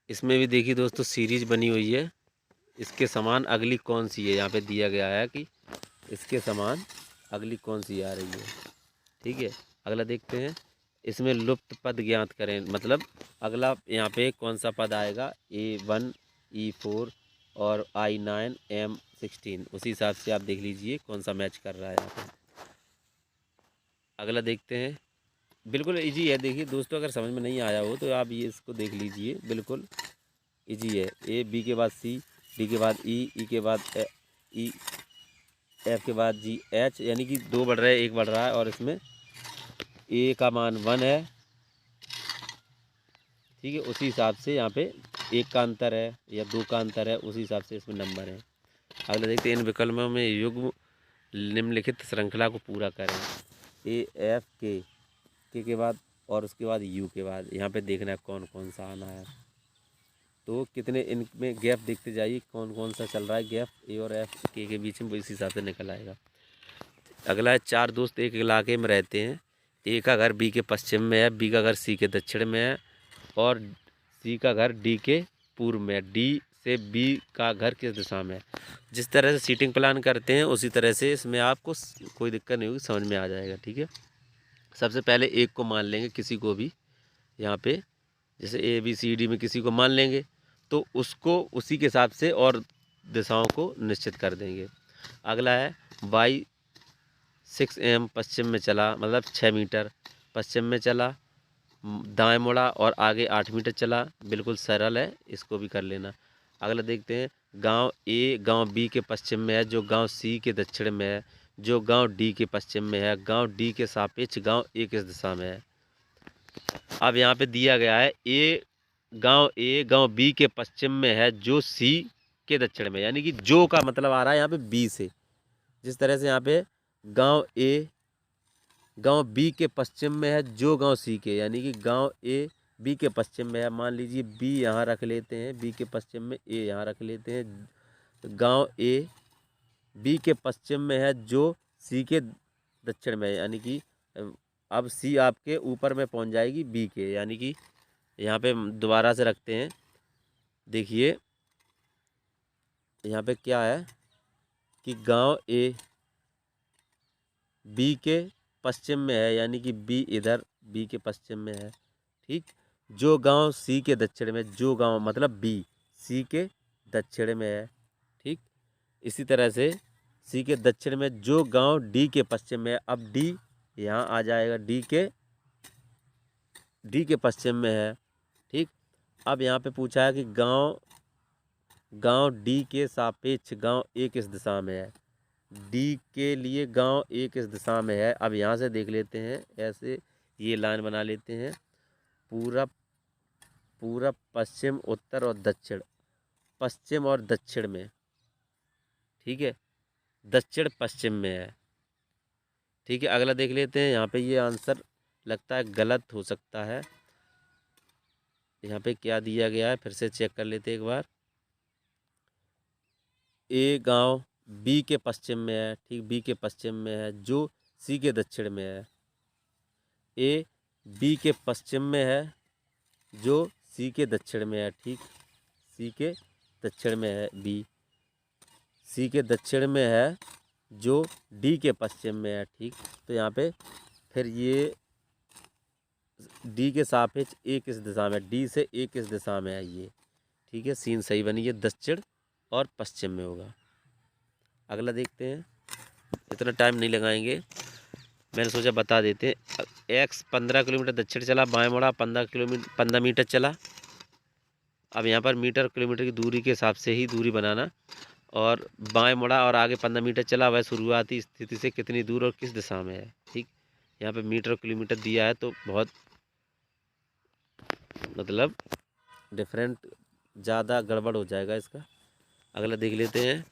इसमें भी देखिए दोस्तों सीरीज बनी हुई है। इसके समान अगली कौन सी है, यहाँ पे दिया गया है कि इसके समान अगली कौन सी आ रही है। ठीक है, अगला देखते हैं। इसमें लुप्त पद ज्ञात करें, मतलब अगला यहाँ पे कौन सा पद आएगा, A1 E4 और I9 M16। उसी हिसाब से आप देख लीजिए कौन सा मैच कर रहा है यहाँ पे। अगला देखते हैं, बिल्कुल इजी है। देखिए दोस्तों अगर समझ में नहीं आया हो तो आप ये इसको देख लीजिए, बिल्कुल इजी है। A B के बाद C, D के बाद E के बाद E, F के बाद G H, यानी कि 2 बढ़ रहा है 1 बढ़ रहा है, और इसमें A का मान 1 है। ठीक है, उसी हिसाब से यहाँ पे 1 का अंतर है या 2 का अंतर है, उसी हिसाब से इसमें नंबर है। अगला देखते हैं, इन विकल्पों में युग्म निम्नलिखित श्रृंखला को पूरा करें। A F के बाद और उसके बाद U के बाद, यहाँ पे देखना है कौन कौन सा आना है। तो कितने इनमें गैप देखते जाइए, कौन कौन सा चल रहा है गैप A और F के बीच में, इस हिसाब से निकल आएगा। अगला है, 4 दोस्त एक इलाके में रहते हैं। A का घर B के पश्चिम में है, B का घर C के दक्षिण में है और C का घर D के पूर्व में है। D से B का घर किस दिशा में है। जिस तरह से सीटिंग प्लान करते हैं उसी तरह से इसमें आपको कोई दिक्कत नहीं होगी, समझ में आ जाएगा। ठीक है, सबसे पहले एक को मान लेंगे, किसी को भी यहाँ पे जैसे ABCD में किसी को मान लेंगे तो उसको उसी के हिसाब से और दिशाओं को निश्चित कर देंगे। अगला है Y6 M पश्चिम में चला, मतलब 6 मीटर पश्चिम में चला, दाएं मुड़ा और आगे 8 मीटर चला। बिल्कुल सरल है, इसको भी कर लेना। अगला देखते हैं, गांव A गांव B के पश्चिम में है, जो गांव C के दक्षिण में है, जो गांव D के पश्चिम में है, गांव D के सापेक्ष गांव A किस दिशा में है। अब यहाँ पे दिया गया है A गांव B के पश्चिम में है, जो C के दक्षिण में, यानी कि जो का मतलब आ रहा है यहाँ पे B से। जिस तरह से यहाँ पे गांव A गांव B के पश्चिम में है, जो गांव C के, यानी कि गांव A B के पश्चिम में है। मान लीजिए B यहाँ रख लेते हैं, B के पश्चिम में A यहाँ रख लेते हैं। गांव A B के पश्चिम में है, जो C के दक्षिण में है, यानी कि अब C आपके ऊपर में पहुंच जाएगी B के, यानी कि यहाँ पे दोबारा से रखते हैं। देखिए यहाँ पे क्या है कि गांव A B के पश्चिम में है, यानी कि B इधर B के पश्चिम में है। ठीक, जो गांव C के दक्षिण में, जो गांव मतलब B C के दक्षिण में है। ठीक, इसी तरह से C के दक्षिण में जो गांव D के पश्चिम में है। अब D यहाँ आ जाएगा, D के पश्चिम में है। ठीक, अब यहाँ पे पूछा है कि गांव D के सापेक्ष गांव A किस दिशा में है। D के लिए गांव A किस दिशा में है। अब यहाँ से देख लेते हैं, ऐसे ये लाइन बना लेते हैं, पूरब पश्चिम उत्तर और दक्षिण, पश्चिम और दक्षिण में। ठीक है, दक्षिण पश्चिम में है। ठीक है, अगला देख लेते हैं। यहाँ पे ये आंसर लगता है गलत हो सकता है। यहाँ पे क्या दिया गया है फिर से चेक कर लेते हैं एक बार। A गांव B के पश्चिम में है। ठीक, B के पश्चिम में है, जो C के दक्षिण में है। A B के पश्चिम में है, जो C के दक्षिण में है। ठीक, C के दक्षिण में है B, C के दक्षिण में है, जो D के पश्चिम में है। ठीक, तो यहाँ पे फिर ये D के सापेक्ष A किस दिशा में, D से A किस दिशा में है ये। ठीक है, सीन सही बनी, ये दक्षिण और पश्चिम में होगा। अगला देखते हैं, इतना टाइम नहीं लगाएंगे, मैंने सोचा बता देते हैं। X 15 किलोमीटर दक्षिण चला, बाएं मुड़ा 15 मीटर चला। अब यहाँ पर मीटर किलोमीटर की दूरी के हिसाब से ही दूरी बनाना, और बाएं मुड़ा और आगे 15 मीटर चला, वह शुरुआती स्थिति से कितनी दूर और किस दिशा में है। ठीक, यहाँ पे मीटर और किलोमीटर दिया है तो बहुत मतलब डिफरेंट ज़्यादा गड़बड़ हो जाएगा इसका। अगला देख लेते हैं।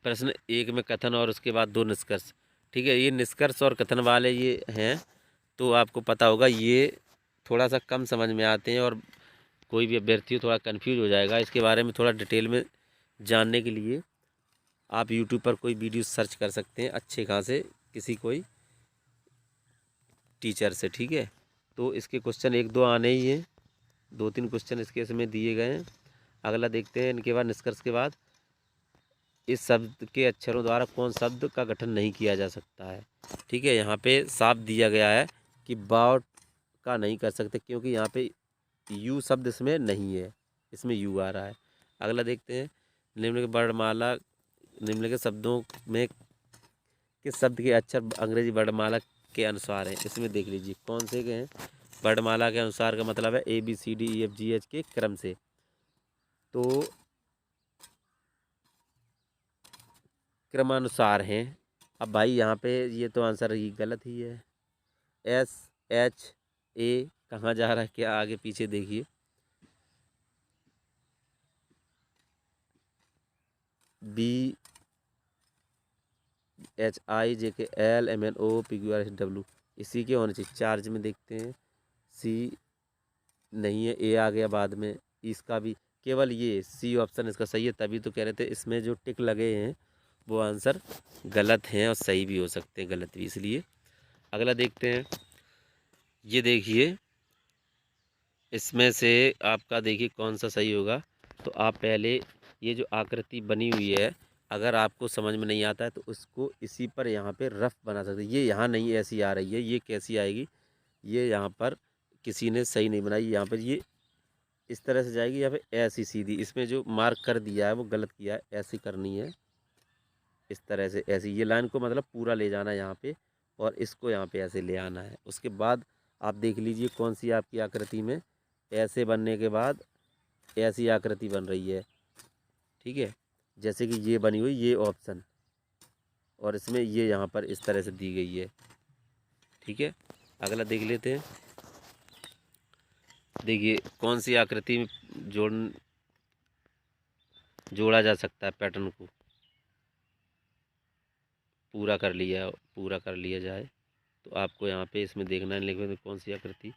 प्रश्न 1 में कथन और उसके बाद 2 निष्कर्ष। ठीक है, ये निष्कर्ष और कथन वाले ये हैं, तो आपको पता होगा ये थोड़ा सा कम समझ में आते हैं और कोई भी अभ्यर्थी थोड़ा कंफ्यूज हो जाएगा। इसके बारे में थोड़ा डिटेल में जानने के लिए आप यूट्यूब पर कोई वीडियो सर्च कर सकते हैं अच्छे खासे किसी कोई टीचर से। ठीक है, तो इसके क्वेश्चन 1-2 आने ही हैं, 2-3 क्वेश्चन इसके इसमें दिए गए हैं। अगला देखते हैं इनके बाद निष्कर्ष के बाद, इस शब्द के अक्षरों द्वारा कौन शब्द का गठन नहीं किया जा सकता है। ठीक है, यहाँ पे साफ दिया गया है कि बाउट का नहीं कर सकते क्योंकि यहाँ पे यू शब्द इसमें नहीं है, इसमें यू आ रहा है। अगला देखते हैं, निम्नलिखित वर्णमाला निम्नलिखित शब्दों में किस शब्द के अक्षर अंग्रेजी वर्णमाला के अनुसार हैं। इसमें देख लीजिए कौन से के हैं। वर्णमाला के अनुसार का मतलब है ABCDEFGH के क्रम से, तो क्रमानुसार हैं। अब भाई यहाँ पे ये तो आंसर ही गलत ही है। SHA कहाँ जा रहा है, क्या आगे पीछे देखिए। BHIJKLMNOPQRSW इसी के होने चाहिए। चार्ज में देखते हैं, C नहीं है, A आ गया बाद में। इसका भी केवल ये C ऑप्शन इसका सही है, तभी तो कह रहे थे इसमें जो टिक लगे हैं वो आंसर गलत हैं और सही भी हो सकते हैं, गलत भी इसलिए। अगला देखते हैं, ये देखिए इसमें से आपका देखिए कौन सा सही होगा। तो आप पहले ये जो आकृति बनी हुई है, अगर आपको समझ में नहीं आता है तो उसको इसी पर यहाँ पे रफ बना सकते हैं। ये यहाँ नहीं ऐसी आ रही है, ये कैसी आएगी, ये यहाँ पर किसी ने सही नहीं बनाई। यहाँ पर ये इस तरह से जाएगी, यहाँ पे ऐसी सीधी, इसमें जो मार्क कर दिया है वो गलत किया है, ऐसी करनी है इस तरह से। ऐसी ये लाइन को मतलब पूरा ले जाना है यहाँ पे और इसको यहाँ पे ऐसे ले आना है। उसके बाद आप देख लीजिए कौन सी आपकी आकृति में ऐसे बनने के बाद ऐसी आकृति बन रही है। ठीक है, जैसे कि ये बनी हुई ये ऑप्शन, और इसमें ये यहाँ पर इस तरह से दी गई है। ठीक है, अगला देख लेते हैं। देखिए कौन सी आकृति में जोड़ा जा सकता है, पैटर्न को पूरा कर लिया जाए। तो आपको यहाँ पे इसमें देखना है, लिखना कौन सी आकृति।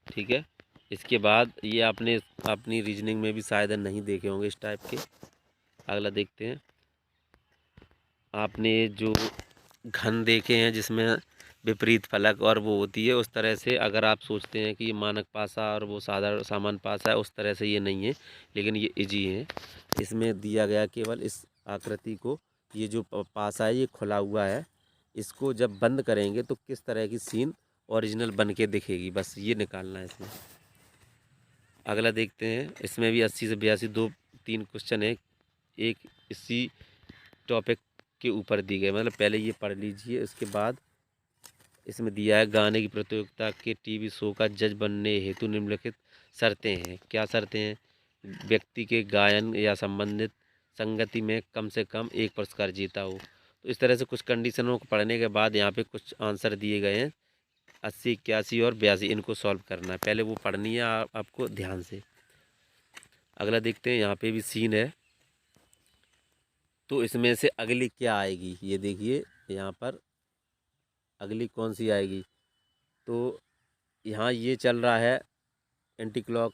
ठीक है, इसके बाद ये आपने अपनी रीजनिंग में भी शायद नहीं देखे होंगे इस टाइप के। अगला देखते हैं, आपने जो घन देखे हैं जिसमें विपरीत फलक और वो होती है, उस तरह से अगर आप सोचते हैं कि ये मानक पासा और वो साधारण सामान्य पासा है, उस तरह से ये नहीं है, लेकिन ये इजी है। इसमें दिया गया केवल इस आकृति को, ये जो पासा है ये खुला हुआ है, इसको जब बंद करेंगे तो किस तरह की सीन ओरिजिनल बन के दिखेगी, बस ये निकालना है इसमें। अगला देखते हैं, इसमें भी 80 से 82 2-3 क्वेश्चन है, एक इसी टॉपिक के ऊपर दी गई। मतलब पहले ये पढ़ लीजिए, उसके बाद इसमें दिया है गाने की प्रतियोगिता के टीवी शो का जज बनने हेतु निम्नलिखित शर्तें हैं। क्या शर्तें हैं? व्यक्ति के गायन या संबंधित संगति में कम से कम एक पुरस्कार जीता हो। तो इस तरह से कुछ कंडीशनों को पढ़ने के बाद यहाँ पे कुछ आंसर दिए गए हैं, 80, 81 और 82। इनको सॉल्व करना है, पहले वो पढ़नी है आपको ध्यान से। अगला देखते हैं, यहाँ पे भी सीन है, तो इसमें से अगली क्या आएगी ये देखिए। यहाँ पर अगली कौन सी आएगी, तो यहाँ ये चल रहा है एंटी क्लॉक,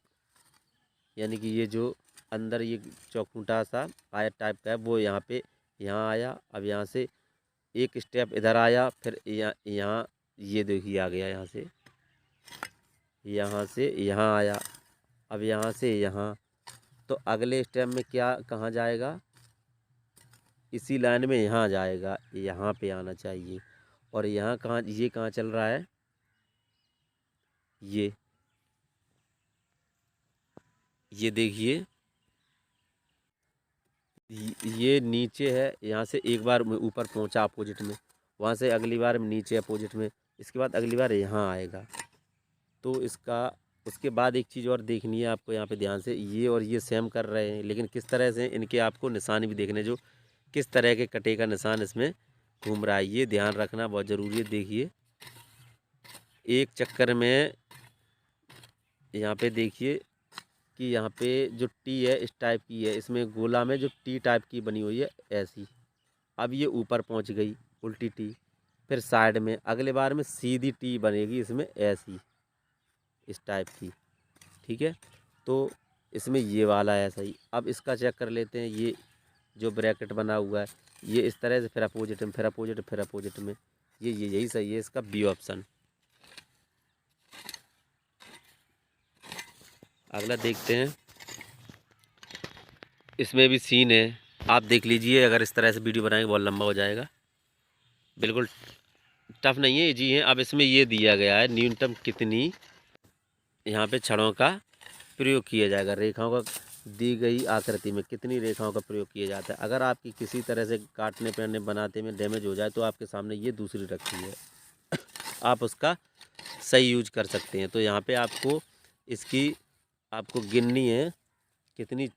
यानी कि ये जो अंदर ये चौखूंटा सा आया टाइप का है वो यहाँ पे यहाँ आया। अब यहाँ से एक स्टेप इधर आया, फिर यहाँ ये देखिए आ गया, यहाँ से यहाँ आया। अब यहाँ से यहाँ, तो अगले स्टेप में क्या कहाँ जाएगा, इसी लाइन में यहाँ जाएगा, यहाँ पे आना चाहिए। और यहाँ कहाँ, ये कहाँ चल रहा है, ये देखिए ये नीचे है, यहाँ से एक बार ऊपर पहुँचा अपोजिट में, वहाँ से अगली बार नीचे अपोजिट में, इसके बाद अगली बार यहाँ आएगा। तो इसका उसके बाद एक चीज़ और देखनी है आपको यहाँ पे ध्यान से, ये और ये सेम कर रहे हैं, लेकिन किस तरह से इनके आपको निशान भी देखने, जो किस तरह के कटे का निशान इसमें घूम रहा है, ये ध्यान रखना बहुत ज़रूरी है। देखिए एक चक्कर में यहाँ पे देखिए कि यहाँ पे जो टी है इस टाइप की है, इसमें गोला में जो टी टाइप की बनी हुई है ऐसी, अब ये ऊपर पहुँच गई उल्टी टी, फिर साइड में अगले बार में सीधी टी बनेगी इसमें ऐसी, इस टाइप की, ठीक है। तो इसमें ये वाला है ऐसा ही। अब इसका चेक कर लेते हैं, ये जो ब्रैकेट बना हुआ है ये इस तरह से, फिर अपोजिट में, फिर अपोजिट, फिर अपोजिट में, ये यही सही है इसका बी ऑप्शन। अगला देखते हैं, इसमें भी सीन है, आप देख लीजिए। अगर इस तरह से वीडियो बनाएंगे बहुत लंबा हो जाएगा, बिल्कुल टफ नहीं है, इजी है। अब इसमें ये दिया गया है न्यूनतम कितनी यहाँ पे छड़ों का प्रयोग किया जाएगा, रेखाओं का दी गई आकृति में कितनी रेखाओं का प्रयोग किया जाता है। अगर आपकी किसी तरह से काटने पीटने बनाते में डैमेज हो जाए तो आपके सामने ये दूसरी रखी है आप उसका सही यूज कर सकते हैं। तो यहाँ पे आपको इसकी आपको गिननी है कितनी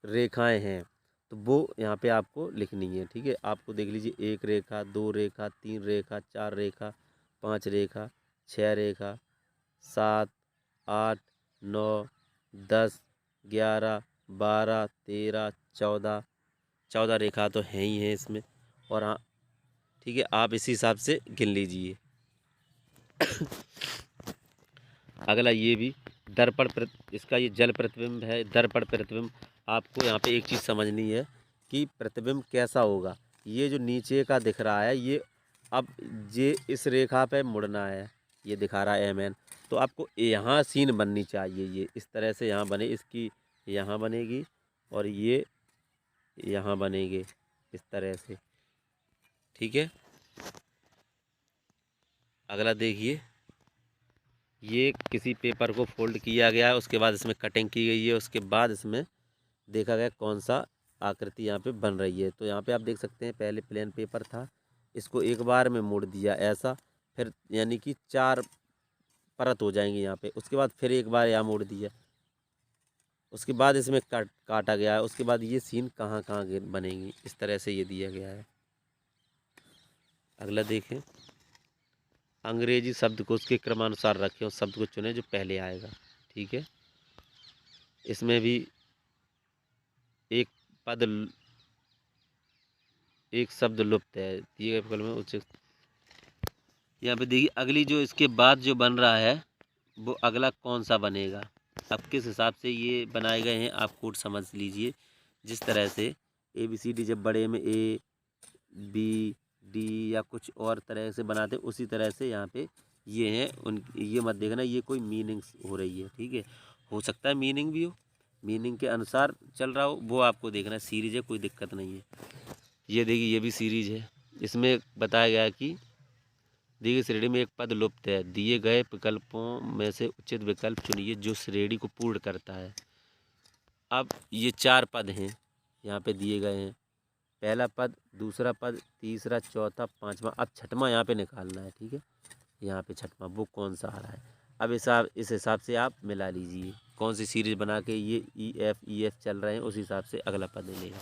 रेखाएं हैं, तो वो यहाँ पे आपको लिखनी है, ठीक है। आपको देख लीजिए, 1 रेखा, 2 रेखा, 3 रेखा, 4 रेखा, 5 रेखा, 6 रेखा, 7, 8, 9, 10, 11, 12, 13, 14 रेखा तो है ही है इसमें। और हाँ ठीक है, आप इसी हिसाब से गिन लीजिए। अगला ये भी दर्पण इसका ये जल प्रतिबिंब है, दर्पण प्रतिबिंब। आपको यहाँ पे एक चीज़ समझनी है कि प्रतिबिंब कैसा होगा। ये जो नीचे का दिख रहा है ये, अब ये इस रेखा पे मुड़ना है, ये दिखा रहा है MN, तो आपको यहाँ सीन बननी चाहिए, ये इस तरह से यहाँ बने, इसकी यहाँ बनेगी और ये यहाँ बनेंगे इस तरह से, ठीक है। अगला देखिए, ये किसी पेपर को फोल्ड किया गया है, उसके बाद इसमें कटिंग की गई है, उसके बाद इसमें देखा गया कौन सा आकृति यहाँ पे बन रही है। तो यहाँ पे आप देख सकते हैं, पहले प्लेन पेपर था, इसको एक बार में मोड़ दिया ऐसा, फिर यानी कि 4 परत हो जाएंगी यहाँ पे, उसके बाद फिर एक बार यहाँ मोड़ दिया, उसके बाद इसमें काटा गया है, उसके बाद ये सीन कहाँ कहाँ बनेंगी, इस तरह से ये दिया गया है। अगला देखें, अंग्रेजी शब्द को उसके क्रमानुसार रखें और शब्द को चुनें जो पहले आएगा, ठीक है। इसमें भी एक पद एक शब्द लुप्त है, दिए गए विकल्प में उच्च। यहाँ पे देखिए, अगली जो इसके बाद जो बन रहा है वो अगला कौन सा बनेगा। अब किस हिसाब से ये बनाए गए हैं आप कोड समझ लीजिए। जिस तरह से ABCD जब बड़े में ABD या कुछ और तरह से बनाते उसी तरह से यहाँ पे ये हैं, उन ये मत देखना ये कोई मीनिंग हो रही है, ठीक है। हो सकता है मीनिंग भी हो, मीनिंग के अनुसार चल रहा हो, वो आपको देखना है। सीरीज है, कोई दिक्कत नहीं है। ये देखिए, ये भी सीरीज है, इसमें बताया गया है कि दी गई श्रेणी में एक पद लुप्त है, दिए गए विकल्पों में से उचित विकल्प चुनिए जो श्रेणी को पूर्ण करता है। अब ये 4 पद हैं यहाँ पे दिए गए हैं, पहला पद, दूसरा पद, तीसरा, चौथा, पांचवा। अब छठवां यहाँ पे निकालना है, ठीक है। यहाँ पे छठवां वो कौन सा आ रहा है। अब इस हिसाब से आप मिला लीजिए, कौन सी सीरीज बना के ये EF चल रहे हैं, उस हिसाब से अगला पद लेगा।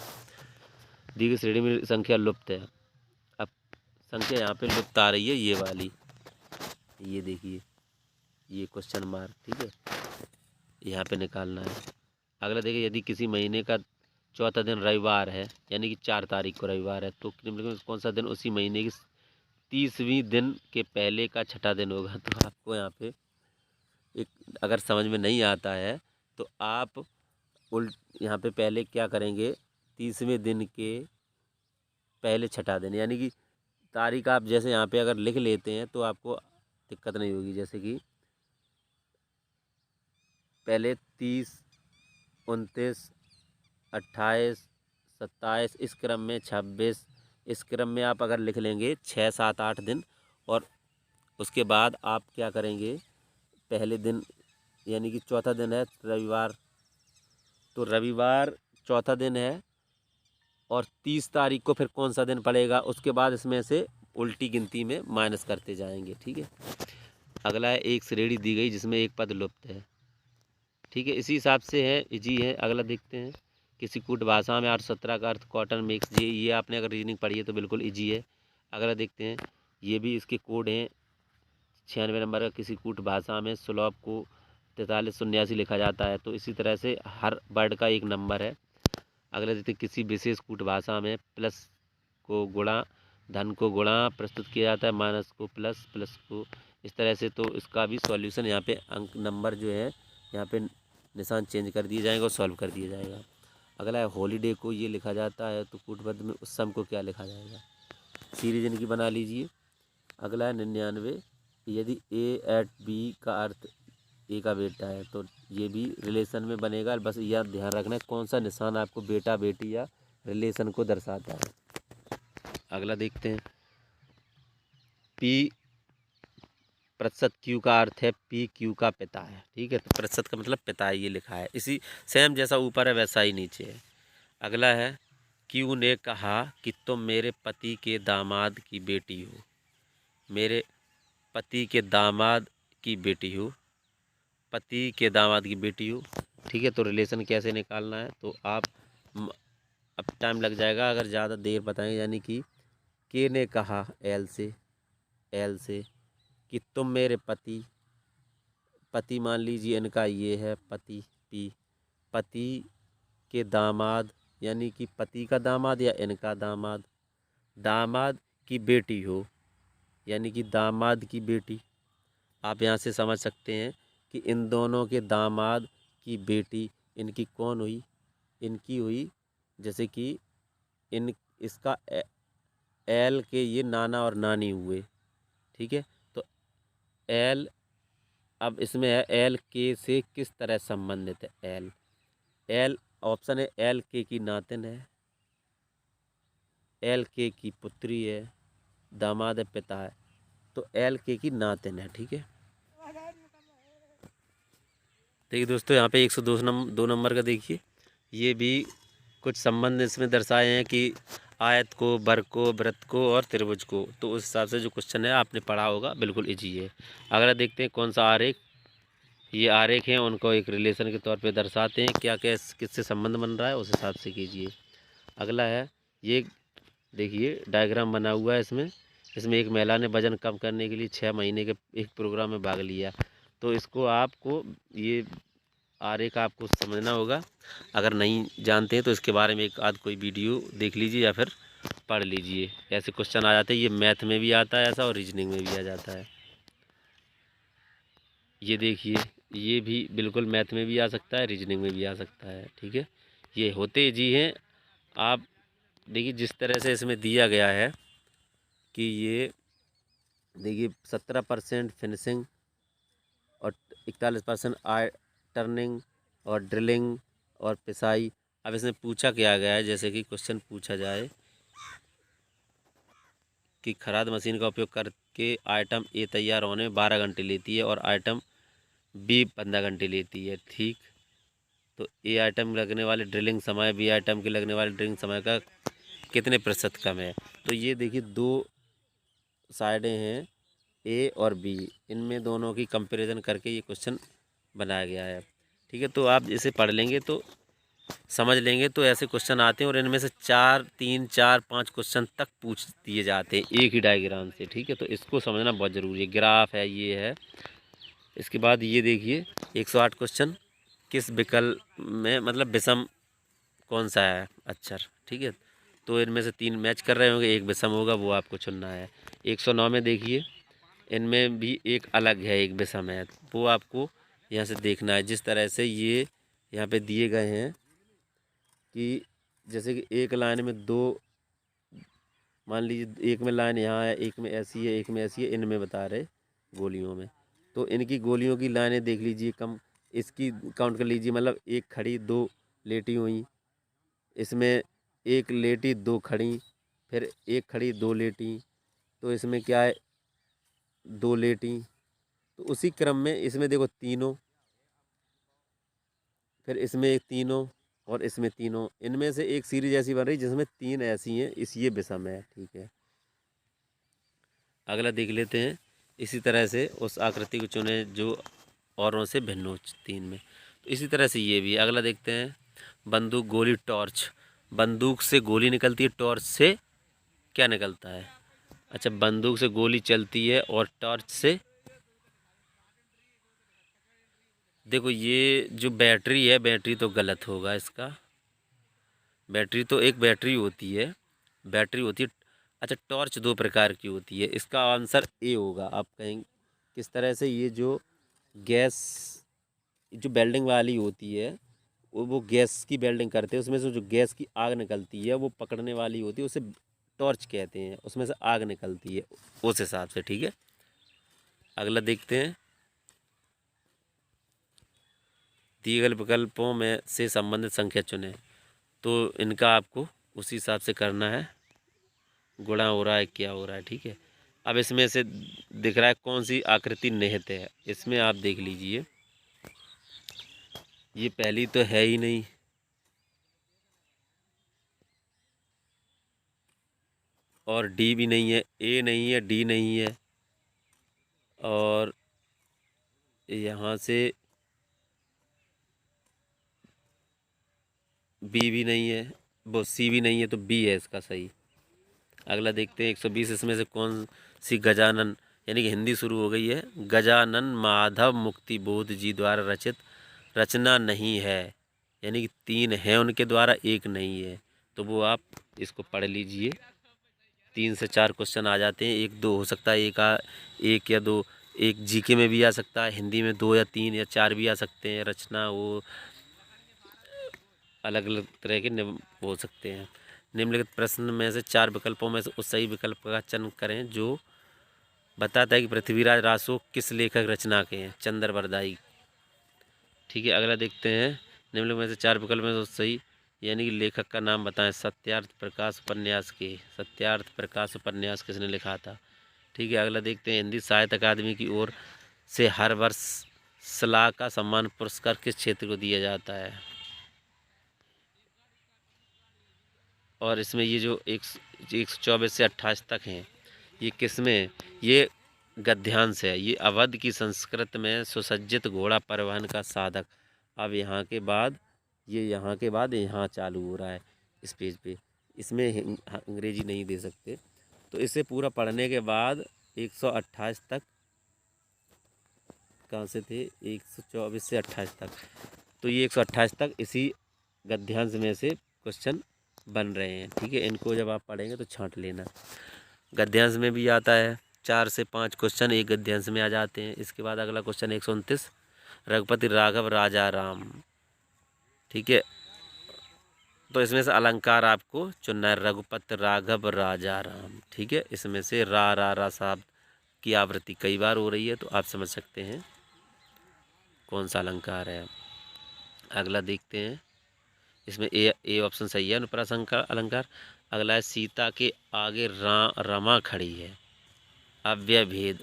दी गई श्रेणी में संख्या लुप्त है, अब संख्या यहाँ पे लुप्त आ रही है, ये वाली, ये देखिए, ये क्वेश्चन मार्क, ठीक है, यहाँ पे निकालना है। अगला देखिए, यदि किसी महीने का चौथा दिन रविवार है, यानी कि 4 तारीख को रविवार है, तो कौन सा दिन उसी महीने की 30वीं दिन के पहले का छठा दिन होगा। तो आपको यहाँ पे एक, अगर समझ में नहीं आता है तो आप यहाँ पे पहले क्या करेंगे, 30वें दिन के पहले छठा दिन, यानी कि तारीख आप जैसे यहाँ पे अगर लिख लेते हैं तो आपको दिक्कत नहीं होगी। जैसे कि पहले 30, 29, 28, 27, इस क्रम में 26, इस क्रम में आप अगर लिख लेंगे 6, 7, 8 दिन, और उसके बाद आप क्या करेंगे, पहले दिन यानी कि चौथा दिन है रविवार, तो रविवार चौथा दिन है, और 30 तारीख को फिर कौन सा दिन पड़ेगा, उसके बाद इसमें से उल्टी गिनती में माइनस करते जाएंगे, ठीक है। अगला है एक श्रेणी दी गई जिसमें एक पद लुप्त है। ठीक है, इसी हिसाब से है, इजी है। अगला देखते हैं, किसी कूट भाषा में 817 का अर्थ कॉटन मिक्स, ये आपने अगर रीजनिंग पढ़ी है तो बिल्कुल इजी है। अगला देखते हैं, ये भी इसके कोड हैं। 96 नंबर का, किसी कूट भाषा में सुलभ को 4379 लिखा जाता है। तो इसी तरह से हर वर्ड का एक नंबर है। अगला देखते हैं, किसी विशेष कूट भाषा में प्लस को गुणा, धन को गुणा प्रस्तुत किया जाता है, माइनस को प्लस, प्लस को इस तरह से। तो इसका भी सॉल्यूशन यहाँ पे अंक नंबर जो है यहाँ पे निशान चेंज कर दिए जाएंगे और सॉल्व कर दिया जाएगा। अगला है, हॉलीडे को ये लिखा जाता है तो कूटबद्ध में उस सम को क्या लिखा जाएगा, सीरीज इनकी बना लीजिए। अगला है 99, यदि ए एट बी का अर्थ ए का बेटा है तो ये भी रिलेशन में बनेगा। बस यह ध्यान रखना है कौन सा निशान आपको बेटा बेटी या रिलेशन को दर्शाता है। अगला देखते हैं, पी प्रतिशत क्यू का अर्थ है पी क्यू का पिता है। ठीक है, तो प्रतिशत का मतलब पिता है, ये लिखा है। इसी सेम जैसा ऊपर है वैसा ही नीचे है। अगला है, क्यू ने कहा कि तुम मेरे पति के दामाद की बेटी हो, मेरे पति के दामाद की बेटी हो, पति के दामाद की बेटी हो। ठीक है, तो रिलेशन कैसे निकालना है, तो आप अब टाइम लग जाएगा अगर ज़्यादा देर बताएं। यानी कि के ने कहा एल से कि तुम मेरे पति, पति मान लीजिए इनका ये है पति पी, पति के दामाद यानी कि पति का दामाद या इनका दामाद, दामाद की बेटी हो यानी कि दामाद की बेटी। आप यहाँ से समझ सकते हैं कि इन दोनों के दामाद की बेटी इनकी कौन हुई, इनकी हुई जैसे कि इन इसका एल के ये नाना और नानी हुए। ठीक है, तो एल, अब इसमें है एल के से किस तरह संबंधित है। एल एल ऑप्शन है एल के की नातिन है, एल के की पुत्री है, दामाद है पिता है, तो एल के की नातिन है। ठीक है, देखिए दोस्तों यहाँ पे 102 नंबर का देखिए, ये भी कुछ संबंध इसमें दर्शाए हैं कि आयत को, वर्ग को, वृत्त को और त्रिभुज को। तो उस हिसाब से जो क्वेश्चन है आपने पढ़ा होगा, बिल्कुल इजी है। अगला देखते हैं, कौन सा आरेख, ये आरेख हैं उनको एक रिलेशन के तौर पे दर्शाते हैं, क्या क्या किससे संबंध बन रहा है उस हिसाब से कीजिए। अगला है, ये देखिए डायग्राम बना हुआ है इसमें, इसमें एक महिला ने वजन कम करने के लिए 6 महीने के एक प्रोग्राम में भाग लिया। तो इसको आपको ये आरेख आपको समझना होगा। अगर नहीं जानते हैं तो इसके बारे में एक आध कोई वीडियो देख लीजिए या फिर पढ़ लीजिए। ऐसे क्वेश्चन आ जाते हैं, ये मैथ में भी आता है ऐसा और रीजनिंग में भी आ जाता है। ये देखिए, ये भी बिल्कुल मैथ में भी आ सकता है, रीजनिंग में भी आ सकता है। ठीक है, ये होते जी हैं। आप देखिए जिस तरह से इसमें दिया गया है कि ये देखिए 17% फिनिशिंग और 41% आई टर्निंग और ड्रिलिंग और पिसाई। अब इसमें पूछा क्या गया है, जैसे कि क्वेश्चन पूछा जाए कि खराद मशीन का उपयोग करके आइटम ए तैयार होने में 12 घंटे लेती है और आइटम बी 15 घंटे लेती है। ठीक, तो ए आइटम लगने वाले ड्रिलिंग समय बी आइटम के लगने वाले ड्रिलिंग समय का कितने प्रतिशत कम है। तो ये देखिए दो साइडें हैं ए और बी, इनमें दोनों की कंपैरिजन करके ये क्वेश्चन बनाया गया है। ठीक है, तो आप इसे पढ़ लेंगे तो समझ लेंगे। तो ऐसे क्वेश्चन आते हैं और इनमें से 3 4 5 क्वेश्चन तक पूछ दिए जाते हैं एक ही डायग्राम से। ठीक है, तो इसको समझना बहुत ज़रूरी है। ग्राफ है, ये है। इसके बाद ये देखिए 108 क्वेश्चन, किस विकल्प में मतलब विषम कौन सा है अक्षर। ठीक है, तो इनमें से 3 मैच कर रहे होंगे, एक विषम होगा, वो आपको चुनना है। 109 में देखिए, इनमें भी एक अलग है, एक विषम है, वो आपको यहाँ से देखना है। जिस तरह से ये यहाँ पे दिए गए हैं कि जैसे कि एक लाइन में दो, मान लीजिए एक में लाइन यहाँ है, एक में ऐसी है, एक में ऐसी है, इनमें बता रहे गोलियों में। तो इनकी गोलियों की लाइनें देख लीजिए, कम इसकी काउंट कर लीजिए, मतलब एक खड़ी दो लेटी हुई, इसमें एक लेटी दो खड़ी, फिर एक खड़ी दो लेटी, तो इसमें क्या है दो लेटी। तो उसी क्रम में इसमें देखो तीनों, फिर इसमें एक तीनों और इसमें तीनों, इनमें से एक सीरीज ऐसी बन रही जिसमें 3 ऐसी हैं, इस ये विषम है। ठीक है, अगला देख लेते हैं, इसी तरह से उस आकृति को चुने जो औरों से भिन्न हो तीन में। तो इसी तरह से ये भी। अगला देखते हैं, बंदूक, गोली, टॉर्च। बंदूक से गोली निकलती है, टॉर्च से क्या निकलता है? अच्छा, बंदूक से गोली चलती है और टॉर्च से, देखो ये जो बैटरी है, बैटरी तो गलत होगा इसका। बैटरी तो एक बैटरी होती है, बैटरी होती है। अच्छा, टॉर्च दो प्रकार की होती है, इसका आंसर ए होगा। आप कहेंगे किस तरह से? ये जो गैस, जो वेल्डिंग वाली होती है, वो गैस की वेल्डिंग करते हैं, उसमें से जो गैस की आग निकलती है वो पकड़ने वाली होती है, उसे टॉर्च कहते हैं, उसमें से आग निकलती है उस हिसाब से। ठीक है, अगला देखते हैं, दिए गए विकल्पों में से संबंधित संख्या चुनें। तो इनका आपको उसी हिसाब से करना है, गुणा हो रहा है क्या हो रहा है। ठीक है, अब इसमें से दिख रहा है कौन सी आकृति निहित है, इसमें आप देख लीजिए। ये पहली तो है ही नहीं, और डी भी नहीं है, ए नहीं है, डी नहीं है, और यहाँ से बी भी नहीं है, वो सी भी नहीं है, तो बी है इसका सही। अगला देखते हैं, 120 इसमें से कौन सी गजानन, यानी कि हिंदी शुरू हो गई है, गजानन माधव मुक्ति बोध जी द्वारा रचित रचना नहीं है, यानी कि तीन हैं उनके द्वारा, एक नहीं है। तो वो आप इसको पढ़ लीजिए। 3 से 4 क्वेश्चन आ जाते हैं, 1-2 हो सकता है, एक या दो, एक जीके में भी आ सकता है, हिंदी में 2 या 3 या 4 भी आ सकते हैं। रचना वो अलग अलग तरह के हो सकते हैं। निम्नलिखित प्रश्न में से 4 विकल्पों में से उस सही विकल्प का चयन करें जो बताता है कि पृथ्वीराज रासो किस लेखक रचना के हैं। चंद्र बरदाई। ठीक है, अगला देखते हैं, निम्नलिखित में से 4 विकल्प में से उस सही, यानी कि लेखक का नाम बताएं। सत्यार्थ प्रकाश उपन्यास के, सत्यार्थ प्रकाश उपन्यास किसने लिखा था? ठीक है, अगला देखते हैं, हिंदी साहित्य अकादमी की ओर से हर वर्ष सलाह का सम्मान पुरस्कार किस क्षेत्र को दिया जाता है? और इसमें ये जो 124 से 28 तक हैं, ये किस में? ये गद्यांश है। ये अवध की संस्कृत में सुसज्जित घोड़ा परिवहन का साधक। अब यहाँ के बाद, ये यहाँ के बाद यहाँ चालू हो रहा है इस पेज पे, इसमें अंग्रेजी नहीं दे सकते। तो इसे पूरा पढ़ने के बाद 128 तक, कहाँ से थे, 124 से 28 तक, तो ये 128 तक इसी गद्यांश में से क्वेश्चन बन रहे हैं। ठीक है, इनको जब आप पढ़ेंगे तो छांट लेना। गद्यांश में भी आता है, 4 से 5 क्वेश्चन एक गद्यांश में आ जाते हैं। इसके बाद अगला क्वेश्चन 129, रघुपति राघव राजा राम। ठीक है, तो इसमें से अलंकार आपको चुनना है, रघुपति राघव राजा राम। ठीक है, इसमें से रा शब्द की आवृत्ति कई बार हो रही है, तो आप समझ सकते हैं कौन सा अलंकार है। अगला देखते हैं, इसमें ए ऑप्शन सही है, अनुप्रास अलंकार। अगला है, सीता के आगे रमा खड़ी है। अव्यय भेद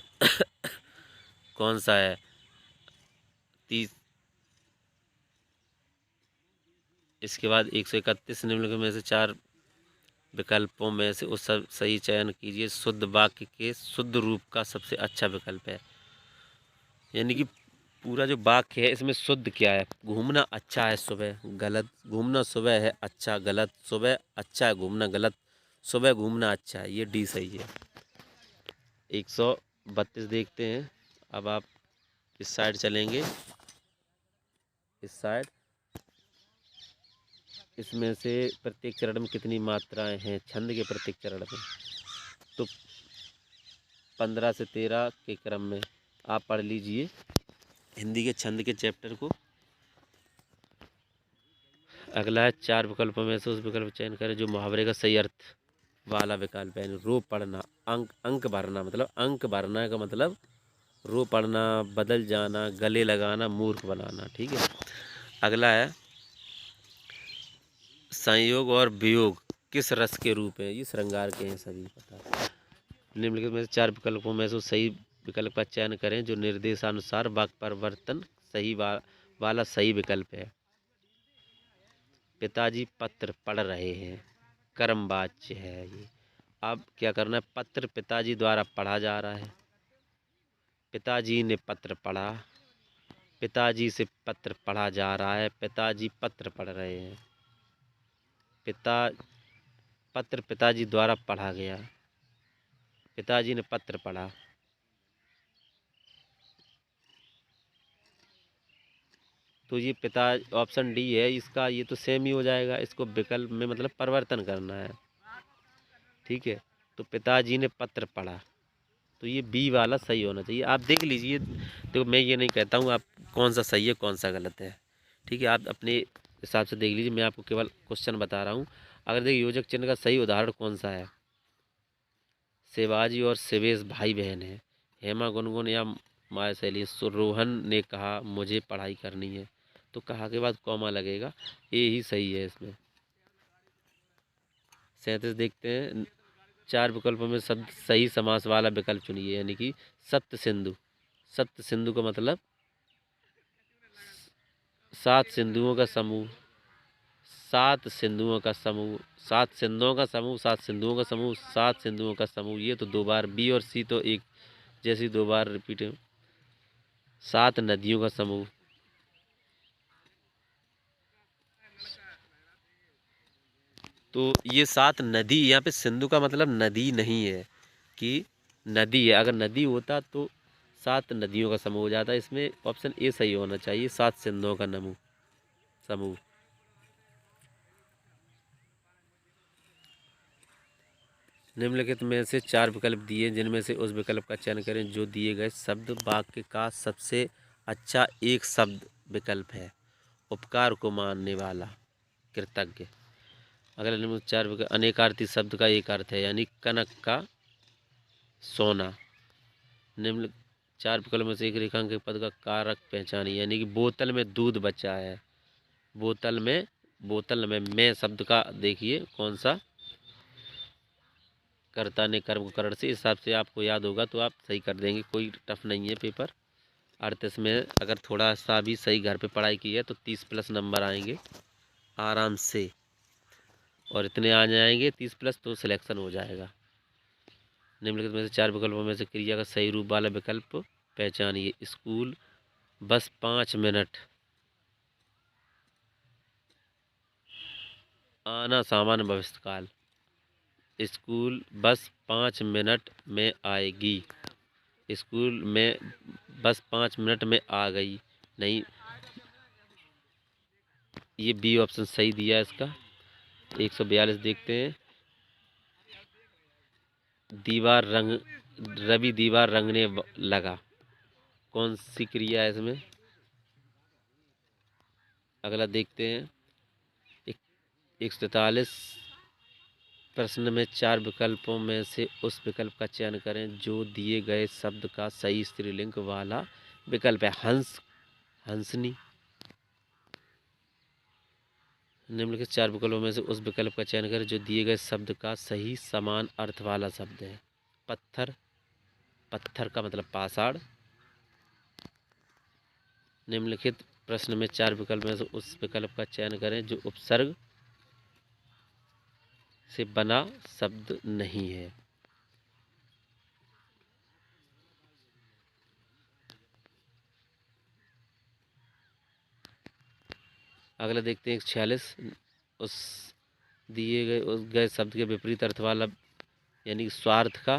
कौन सा है? 30। इसके बाद 131, निम्नलिखित में से 4 विकल्पों में से उस सब सही चयन कीजिए। शुद्ध वाक्य के शुद्ध रूप का सबसे अच्छा विकल्प है, यानी कि पूरा जो वाक्य है इसमें शुद्ध क्या है? घूमना अच्छा है, सुबह गलत, घूमना सुबह है अच्छा, गलत, सुबह अच्छा है घूमना, गलत, सुबह घूमना अच्छा है, ये डी सही है। 132 देखते हैं, अब आप इस साइड चलेंगे, इस साइड, इसमें से प्रत्येक चरण में कितनी मात्राएं हैं छंद के प्रत्येक चरण में? तो 15 से 13 के क्रम में आप पढ़ लीजिए हिंदी के छंद के चैप्टर को। अगला है, 4 विकल्पों में से उस विकल्प चयन करें जो मुहावरे का सही अर्थ वाला विकल्प है। रो पढ़ना, अंक भरना, मतलब अंक भरना का मतलब रो पढ़ना, बदल जाना, गले लगाना, मूर्ख बनाना। ठीक है, अगला है, संयोग और वियोग किस रस के रूप है? ये श्रृंगार के हैं, सभी पता। निम्नलिखित में से 4 विकल्पों में से सही विकल्प का चयन करें जो निर्देशानुसार वाक्य परिवर्तन वाला सही विकल्प है। पिताजी पत्र पढ़ रहे हैं, कर्म वाच्य है ये। अब क्या करना है? पत्र पिताजी द्वारा पढ़ा जा रहा है, पिताजी ने पत्र पढ़ा, पिताजी से पत्र पढ़ा जा रहा है, पिताजी पत्र पढ़ रहे हैं। पत्र पिताजी द्वारा पढ़ा गया, पिताजी ने पत्र पढ़ा। तो ये ऑप्शन डी है इसका, ये तो सेम ही हो जाएगा। इसको विकल्प में मतलब परिवर्तन करना है, ठीक है। तो पिताजी ने पत्र पढ़ा, तो ये बी वाला सही होना चाहिए। आप देख लीजिए, देखो मैं ये नहीं कहता हूँ आप कौन सा सही है कौन सा गलत है, ठीक है। आप अपने हिसाब से देख लीजिए, मैं आपको केवल क्वेश्चन बता रहा हूँ। अगर देखिए योजक चिन्ह का सही उदाहरण कौन सा है, शिवाजी और शिवेश भाई बहन है, हेमा गुनगुन या माया शैली। रोहन ने कहा मुझे पढ़ाई करनी है, तो कहा के बाद कॉमा लगेगा, ये ही सही है इसमें। 37 देखते हैं, 4 विकल्पों में सब सही समास वाला विकल्प चुनिए, यानी कि सप्त सिंधु। सप्त सिंधु का मतलब 7 सिंधुओं का समूह, 7 सिंधुओं का समूह, 7 सिंधुओं का समूह, 7 सिंधुओं का समूह, 7 सिंधुओं का समूह। ये तो 2 बार, बी और सी तो एक जैसी 2 बार रिपीट है। 7 नदियों का समूह, तो ये 7 नदी, यहाँ पे सिंधु का मतलब नदी नहीं है कि नदी है। अगर नदी होता तो 7 नदियों का समूह हो जाता। इसमें ऑप्शन ए सही होना चाहिए, 7 सिंधुओं का समूह। निम्नलिखित में से 4 विकल्प दिए, जिनमें से उस विकल्प का चयन करें जो दिए गए शब्द वाक्य का सबसे अच्छा एक शब्द विकल्प है। उपकार को मानने वाला, कृतज्ञ। अगला निम्न 4 विकल्प, अनेकार्थी शब्द का एक अर्थ है, यानी कनक का सोना। निम्न 4 विकल्प में से एक रेखांकित पद का कारक पहचानिए, यानी कि बोतल में दूध बचा है। बोतल में मैं शब्द का देखिए कौन सा कर्ता ने कर्म करण से, इस हिसाब से आपको याद होगा तो आप सही कर देंगे, कोई टफ नहीं है पेपर। अर्थ इसमें अगर थोड़ा सा भी सही घर पे पढ़ाई की है तो 30+ नंबर आएंगे आराम से, और इतने आ जाएंगे 30+ तो सिलेक्शन हो जाएगा। निम्नलिखित में से 4 विकल्पों में से क्रिया का सही रूप वाला विकल्प पहचानिए। स्कूल बस 5 मिनट, आना सामान्य भविष्यकाल। स्कूल बस 5 मिनट में आएगी, स्कूल में बस 5 मिनट में आ गई, नहीं, ये बी ऑप्शन सही दिया है इसका। 142 देखते हैं, रवि दीवार रंगने लगा, कौन सी क्रिया है इसमें। अगला देखते हैं 143 प्रश्न में 4 विकल्पों में से उस विकल्प का चयन करें जो दिए गए शब्द का सही स्त्रीलिंग वाला विकल्प है। हंस, हंसनी। निम्नलिखित 4 विकल्पों में से उस विकल्प का चयन करें जो दिए गए शब्द का सही समान अर्थ वाला शब्द है। पत्थर, पत्थर का मतलब पाषाण। निम्नलिखित प्रश्न में 4 विकल्प में से उस विकल्प का चयन करें जो उपसर्ग से बना शब्द नहीं है। अगला देखते हैं 146, उस गए शब्द के विपरीत अर्थ वाला, यानी स्वार्थ का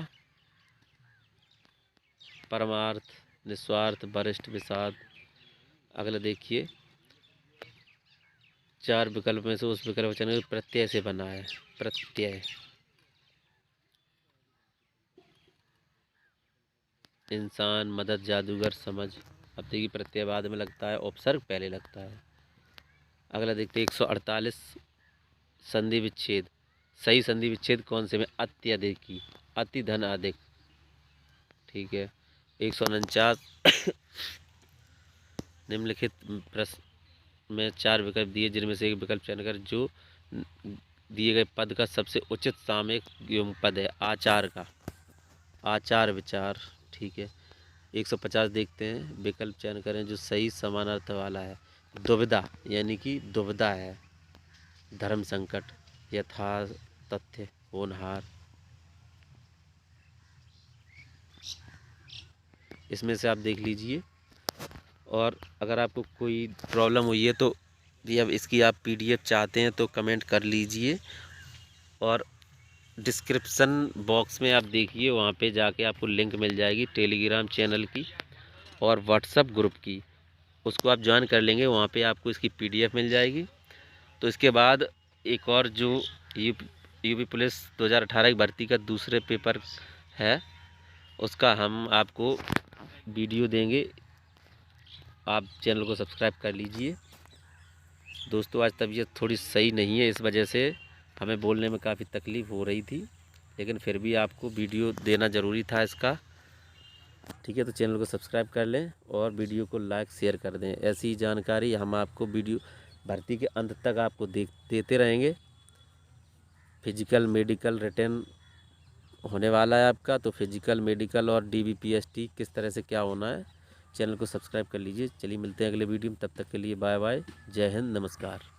परमार्थ, निस्वार्थ, वरिष्ठ, विषाद। अगला देखिए 4 विकल्प में से उस विकल्प का चयन प्रत्यय से बना है। प्रत्यय, इंसान, मदद, जादूगर, समझ। अब देखिए प्रत्यय बाद में लगता है, उपसर्ग पहले लगता है। अगला देखते हैं 148 संधि विच्छेद, सही संधि विच्छेद कौन से में, अत्यधिक, अति धन अधिक, ठीक है। 149 निम्नलिखित प्रश्न में 4 विकल्प दिए, जिनमें से एक विकल्प चयन कर जो दिए गए पद का सबसे उचित सामयिक युग्म पद है। आचार का, आचार विचार, ठीक है। 150 देखते हैं, विकल्प चयन करें जो सही समानार्थ वाला है। दुविधा, यानी कि दुविधा है। धर्म संकट, यथार्थ, तथ्य, होनहार। इसमें से आप देख लीजिए। और अगर आपको कोई प्रॉब्लम हुई है तो या इसकी आप PDF चाहते हैं तो कमेंट कर लीजिए। और डिस्क्रिप्शन बॉक्स में आप देखिए, वहाँ पे जाके आपको लिंक मिल जाएगी टेलीग्राम चैनल की और व्हाट्सएप ग्रुप की। उसको आप ज्वाइन कर लेंगे, वहाँ पे आपको इसकी PDF मिल जाएगी। तो इसके बाद एक और जो यूपी पुलिस 2018 की भर्ती का दूसरे पेपर है, उसका हम आपको वीडियो देंगे। आप चैनल को सब्सक्राइब कर लीजिए। दोस्तों आज तबीयत थोड़ी सही नहीं है, इस वजह से हमें बोलने में काफ़ी तकलीफ़ हो रही थी, लेकिन फिर भी आपको वीडियो देना ज़रूरी था इसका। ठीक है, तो चैनल को सब्सक्राइब कर लें और वीडियो को लाइक शेयर कर दें। ऐसी जानकारी हम आपको वीडियो भर्ती के अंत तक आपको देते रहेंगे। फिजिकल मेडिकल रिटन होने वाला है आपका, तो फिजिकल मेडिकल और DBPST किस तरह से क्या होना है, चैनल को सब्सक्राइब कर लीजिए। चलिए मिलते हैं अगले वीडियो में, तब तक के लिए बाय बाय, जय हिंद, नमस्कार।